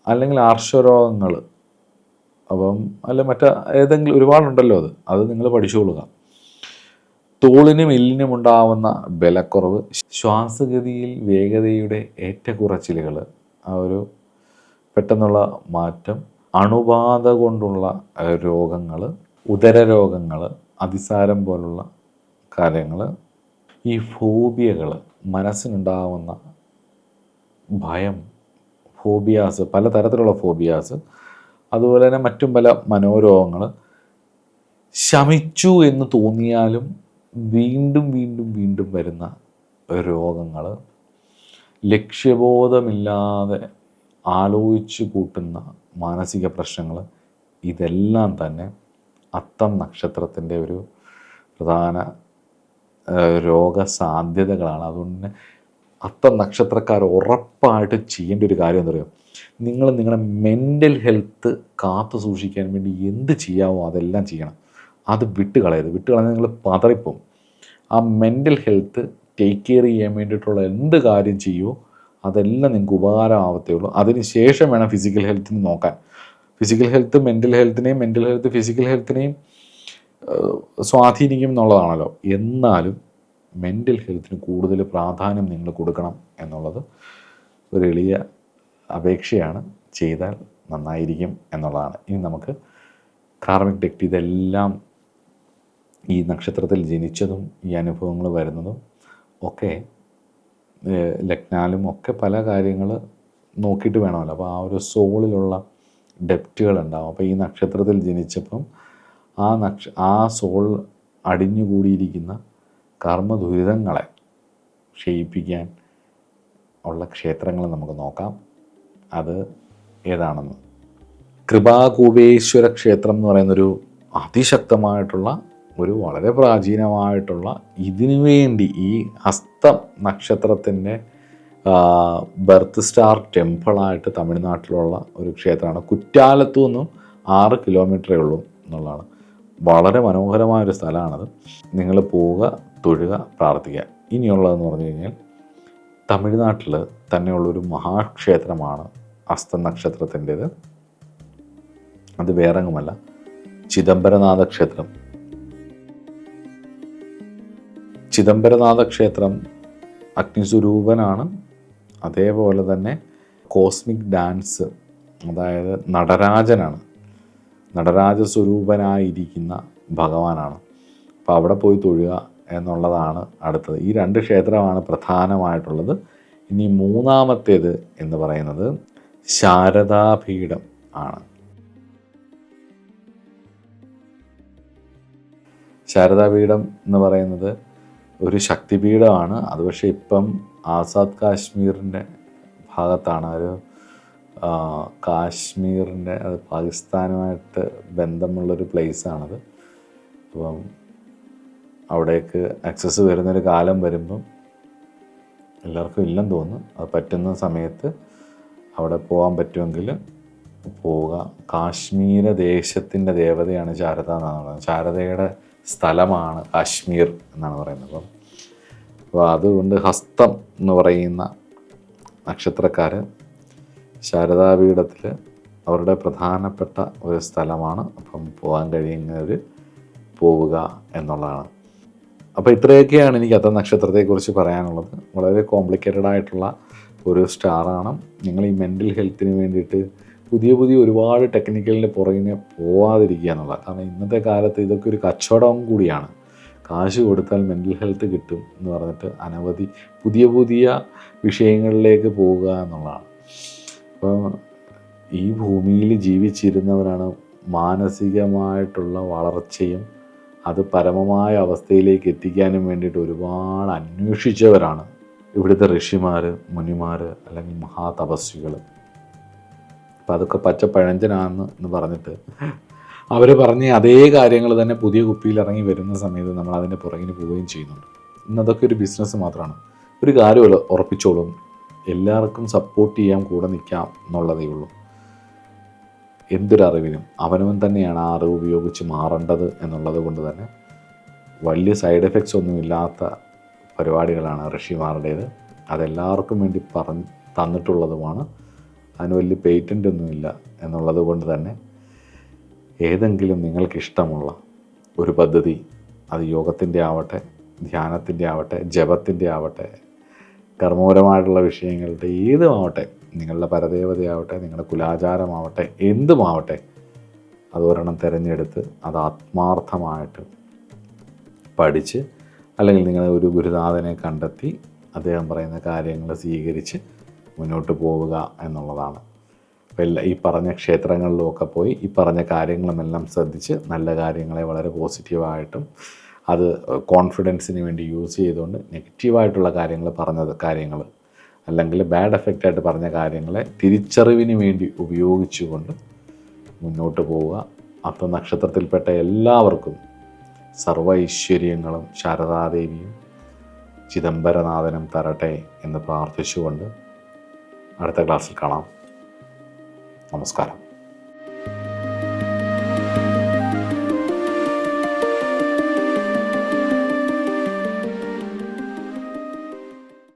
അല്ലെങ്കിൽ ആർഷരോഗങ്ങൾ, അപ്പം അല്ല ഏതെങ്കിലും ഒരുപാടുണ്ടല്ലോ, അത് നിങ്ങൾ പഠിച്ചുകൊള്ളുക. തോളിനും എല്ലിനും ഉണ്ടാവുന്ന ബലക്കുറവ്, ശ്വാസഗതിയിൽ വേഗതയുടെ ഏറ്റക്കുറച്ചിലുകൾ, ആ ഒരു പെട്ടെന്നുള്ള മാറ്റം, അണുബാധ കൊണ്ടുള്ള രോഗങ്ങൾ, ഉദരരോഗങ്ങൾ, അതിസാരം പോലുള്ള കാര്യങ്ങൾ, ഈ ഫോബിയകൾ, മനസ്സിനുണ്ടാവുന്ന ഭയം, ഫോബിയാസ്, പലതരത്തിലുള്ള ഫോബിയാസ്, അതുപോലെ തന്നെ മറ്റും പല മനോരോഗങ്ങൾ, ശമിച്ചു എന്ന് തോന്നിയാലും വീണ്ടും വീണ്ടും വീണ്ടും വരുന്ന രോഗങ്ങൾ, ലക്ഷ്യബോധമില്ലാതെ ആലോചിച്ച് കൂട്ടുന്ന മാനസിക പ്രശ്നങ്ങൾ, ഇതെല്ലാം തന്നെ അത്തം നക്ഷത്രത്തിൻ്റെ ഒരു പ്രധാന രോഗസാധ്യതകളാണ്. അതുകൊണ്ട് തന്നെ അത്തം നക്ഷത്രക്കാർ ഉറപ്പായിട്ട് ചെയ്യേണ്ട ഒരു കാര്യം എന്താ പറയുക, നിങ്ങൾ നിങ്ങളുടെ മെൻ്റൽ ഹെൽത്ത് കാത്തു സൂക്ഷിക്കാൻ വേണ്ടി എന്ത് ചെയ്യാമോ അതെല്ലാം ചെയ്യണം. അത് വിട്ടുകളഞ്ഞാൽ നിങ്ങൾ പതറിപ്പോവും. ആ മെൻ്റൽ ഹെൽത്ത് ടേക്ക് കെയർ ചെയ്യാൻ വേണ്ടിയിട്ടുള്ള എന്ത് കാര്യം ചെയ്യുമോ അതെല്ലാം നിങ്ങൾക്ക് ഉപകാരമാവത്തേ ഉള്ളൂ. അതിന് ശേഷം വേണം ഫിസിക്കൽ ഹെൽത്തിന് നോക്കാൻ. ഫിസിക്കൽ ഹെൽത്ത് മെൻ്റൽ ഹെൽത്തിനെയും, മെൻ്റൽ ഹെൽത്ത് ഫിസിക്കൽ ഹെൽത്തിനെയും സ്വാധീനിക്കും എന്നുള്ളതാണല്ലോ. എന്നാലും മെൻ്റൽ ഹെൽത്തിന് കൂടുതൽ പ്രാധാന്യം നിങ്ങൾ കൊടുക്കണം എന്നുള്ളത് ഒരു എളിയ അപേക്ഷയാണ്. ചെയ്താൽ നന്നായിരിക്കും എന്നുള്ളതാണ്. ഇനി നമുക്ക് കാർമിക് ടെക്റ്റ്, ഇതെല്ലാം ഈ നക്ഷത്രത്തിൽ ജനിച്ചതും ഈ അനുഭവങ്ങൾ വരുന്നതും ഒക്കെ ലഗ്നാലും ഒക്കെ പല കാര്യങ്ങൾ നോക്കിയിട്ട് വേണമല്ലോ. അപ്പോൾ ആ ഒരു സോളിലുള്ള ഡെപ്റ്റുകൾ ഉണ്ടാകും. അപ്പോൾ ഈ നക്ഷത്രത്തിൽ ജനിച്ചപ്പം ആ സോൾ അടിഞ്ഞുകൂടിയിരിക്കുന്ന കർമ്മദുരിതങ്ങളെ ക്ഷയിപ്പിക്കാൻ ഉള്ള ക്ഷേത്രങ്ങൾ നമുക്ക് നോക്കാം. അത് ഏതാണെന്ന്. കൃപാകൂപേശ്വര ക്ഷേത്രം എന്ന് പറയുന്നൊരു അതിശക്തമായിട്ടുള്ള ഒരു വളരെ പ്രാചീനമായിട്ടുള്ള ഇതിനു വേണ്ടി ഈ ഹസ്തം നക്ഷത്രത്തിൻ്റെ ബർത്ത് സ്റ്റാർ ടെമ്പിളായിട്ട് തമിഴ്നാട്ടിലുള്ള ഒരു ക്ഷേത്രമാണ്. കുറ്റാലത്തു നിന്നും 6 കിലോമീറ്ററേ ഉള്ളൂ എന്നുള്ളതാണ്. വളരെ മനോഹരമായൊരു സ്ഥലമാണത്. നിങ്ങൾ പോവുക, തൊഴുക, പ്രാർത്ഥിക്കുക. ഇനിയുള്ളതെന്ന് പറഞ്ഞു കഴിഞ്ഞാൽ തമിഴ്നാട്ടിൽ തന്നെയുള്ളൊരു മഹാക്ഷേത്രമാണ് ഹസ്ത നക്ഷത്രത്തിൻ്റേത്. അത് വേറെങ്ങുമല്ല, ചിദംബരനാഥ ക്ഷേത്രം. ചിദംബരനാഥ ക്ഷേത്രം അഗ്നിസ്വരൂപനാണ്. അതേപോലെ തന്നെ കോസ്മിക് ഡാൻസ്, അതായത് നടരാജനാണ്, നടരാജ സ്വരൂപനായിരിക്കുന്ന ഭഗവാനാണ്. അപ്പോൾ അവിടെ പോയി തൊഴുക എന്നുള്ളതാണ് അടുത്തത്. ഈ 2 ക്ഷേത്രമാണ് പ്രധാനമായിട്ടുള്ളത്. ഇനി മൂന്നാമത്തേത് എന്ന് പറയുന്നത് ശാരദാപീഠം ആണ്. ശാരദാപീഠം എന്ന് പറയുന്നത് ഒരു ശക്തിപീഠമാണ്. അത് പക്ഷേ ഇപ്പം ആസാദ് കാശ്മീരിൻ്റെ ഭാഗത്താണ്. ഒരു കാശ്മീരിൻ്റെ, അത് പാകിസ്ഥാനുമായിട്ട് ബന്ധമുള്ളൊരു പ്ലേസാണത്. അപ്പം അവിടേക്ക് ആക്സസ് വരുന്നൊരു കാലം വരുമ്പം എല്ലാവർക്കും ഇല്ലെന്ന് തോന്നുന്നു. അത് പറ്റുന്ന സമയത്ത് അവിടെ പോകാൻ പറ്റുമെങ്കിൽ പോവുക. കാശ്മീര ദേശത്തിൻ്റെ ദേവതയാണ് ശാരദ എന്നാണ് പറയുന്നത്. ശാരദയുടെ സ്ഥലമാണ് കാശ്മീർ എന്നാണ് പറയുന്നത്. അപ്പോൾ അതുകൊണ്ട് ഹസ്തം എന്ന് പറയുന്ന നക്ഷത്രക്കാർ ശാരദാപീഠത്തിൽ അവരുടെ പ്രധാനപ്പെട്ട ഒരു സ്ഥലമാണ്. അപ്പം പോകാൻ കഴിയുന്നവർ പോവുക എന്നുള്ളതാണ്. അപ്പോൾ ഇത്രയൊക്കെയാണ് എനിക്ക് അത്ത നക്ഷത്രത്തെക്കുറിച്ച് പറയാനുള്ളത്. വളരെ കോംപ്ലിക്കേറ്റഡ് ആയിട്ടുള്ള ഒരു സ്റ്റാറാണ്. നിങ്ങൾ ഈ മെൻ്റൽ ഹെൽത്തിന് വേണ്ടിയിട്ട് പുതിയ ഒരുപാട് ടെക്നിക്കലിൻ്റെ പുറകിനെ പോവാതിരിക്കുക എന്നുള്ളത്. കാരണം ഇന്നത്തെ കാലത്ത് ഇതൊക്കെ ഒരു കച്ചവടം കൂടിയാണ്. കാശ് കൊടുത്താൽ മെൻ്റൽ ഹെൽത്ത് കിട്ടും എന്ന് പറഞ്ഞിട്ട് അനവധി പുതിയ വിഷയങ്ങളിലേക്ക് പോവുക എന്നുള്ളതാണ്. അപ്പോൾ ഈ ഭൂമിയിൽ ജീവിച്ചിരുന്നവരാണ് മാനസികമായിട്ടുള്ള വളർച്ചയും അത് പരമമായ അവസ്ഥയിലേക്ക് എത്തിക്കാനും വേണ്ടിയിട്ട് ഒരുപാട് അന്വേഷിച്ചവരാണ് ഇവിടുത്തെ ഋഷിമാർ, മുനിമാർ, അല്ലെങ്കിൽ മഹാതപസ്വികൾ. അപ്പോൾ അതൊക്കെ പച്ചപ്പഴഞ്ചനാണെന്ന് പറഞ്ഞിട്ട് അവർ പറഞ്ഞ അതേ കാര്യങ്ങൾ തന്നെ പുതിയ കുപ്പിയിൽ ഇറങ്ങി വരുന്ന സമയത്ത് നമ്മൾ അതിൻ്റെ പുറകിന് പോവുകയും ചെയ്യുന്നുണ്ട്. ഇന്നതൊക്കെ ഒരു ബിസിനസ് മാത്രമാണ്. ഒരു കാര്യം ഉറപ്പിച്ചോളും, എല്ലാവർക്കും സപ്പോർട്ട് ചെയ്യാൻ കൂടെ നിൽക്കാം എന്നുള്ളതേ ഉള്ളൂ. എന്തൊരറിവിനും അവനവൻ തന്നെയാണ് ആ അറിവ് ഉപയോഗിച്ച് മാറേണ്ടത് എന്നുള്ളത് കൊണ്ട് തന്നെ വലിയ സൈഡ് എഫക്ട്സ് ഒന്നുമില്ലാത്ത പരിപാടികളാണ് ഋഷിമാരുടേത്. അതെല്ലാവർക്കും വേണ്ടി തന്നിട്ടുള്ളതുമാണ്. അതിന് വലിയ പേറ്റൻ്റ് ഒന്നുമില്ല എന്നുള്ളത് കൊണ്ട് തന്നെ ഏതെങ്കിലും നിങ്ങൾക്കിഷ്ടമുള്ള ഒരു പദ്ധതി, അത് യോഗത്തിൻ്റെ ആവട്ടെ, ധ്യാനത്തിൻ്റെ ആവട്ടെ, ജപത്തിൻ്റെ ആവട്ടെ, കർമ്മപരമായിട്ടുള്ള വിഷയങ്ങളുടെ ഏതുമാവട്ടെ, നിങ്ങളുടെ പരദേവതയാവട്ടെ, നിങ്ങളുടെ കുലാചാരമാവട്ടെ, എന്തുമാവട്ടെ, അതൊരെണ്ണം തിരഞ്ഞെടുത്ത് അത് ആത്മാർത്ഥമായിട്ട് പഠിച്ച്, അല്ലെങ്കിൽ നിങ്ങൾ ഒരു ഗുരുനാഥനെ കണ്ടെത്തി അദ്ദേഹം പറയുന്ന കാര്യങ്ങൾ സ്വീകരിച്ച് മുന്നോട്ട് പോവുക എന്നുള്ളതാണ്. അപ്പോൾ ഈ പറഞ്ഞ ക്ഷേത്രങ്ങളിലുമൊക്കെ പോയി ഈ പറഞ്ഞ കാര്യങ്ങളുമെല്ലാം ശ്രദ്ധിച്ച് നല്ല കാര്യങ്ങളെ വളരെ പോസിറ്റീവായിട്ടും അത് കോൺഫിഡൻസിന് വേണ്ടി യൂസ് ചെയ്തുകൊണ്ട് നെഗറ്റീവായിട്ടുള്ള കാര്യങ്ങൾ അല്ലെങ്കിൽ ബാഡ് എഫക്റ്റായിട്ട് പറഞ്ഞ കാര്യങ്ങളെ തിരിച്ചറിവിന് വേണ്ടി ഉപയോഗിച്ചുകൊണ്ട് മുന്നോട്ട് പോവുക. അത്ത നക്ഷത്രത്തിൽപ്പെട്ട എല്ലാവർക്കും സർവ്വ ഐശ്വര്യങ്ങളും ശാരദാദേവിയും ചിദംബരനാഥനും തരട്ടെ എന്ന് പ്രാർത്ഥിച്ചുകൊണ്ട് അടുത്ത ക്ലാസ്സിൽ കാണാം. നമസ്കാരം.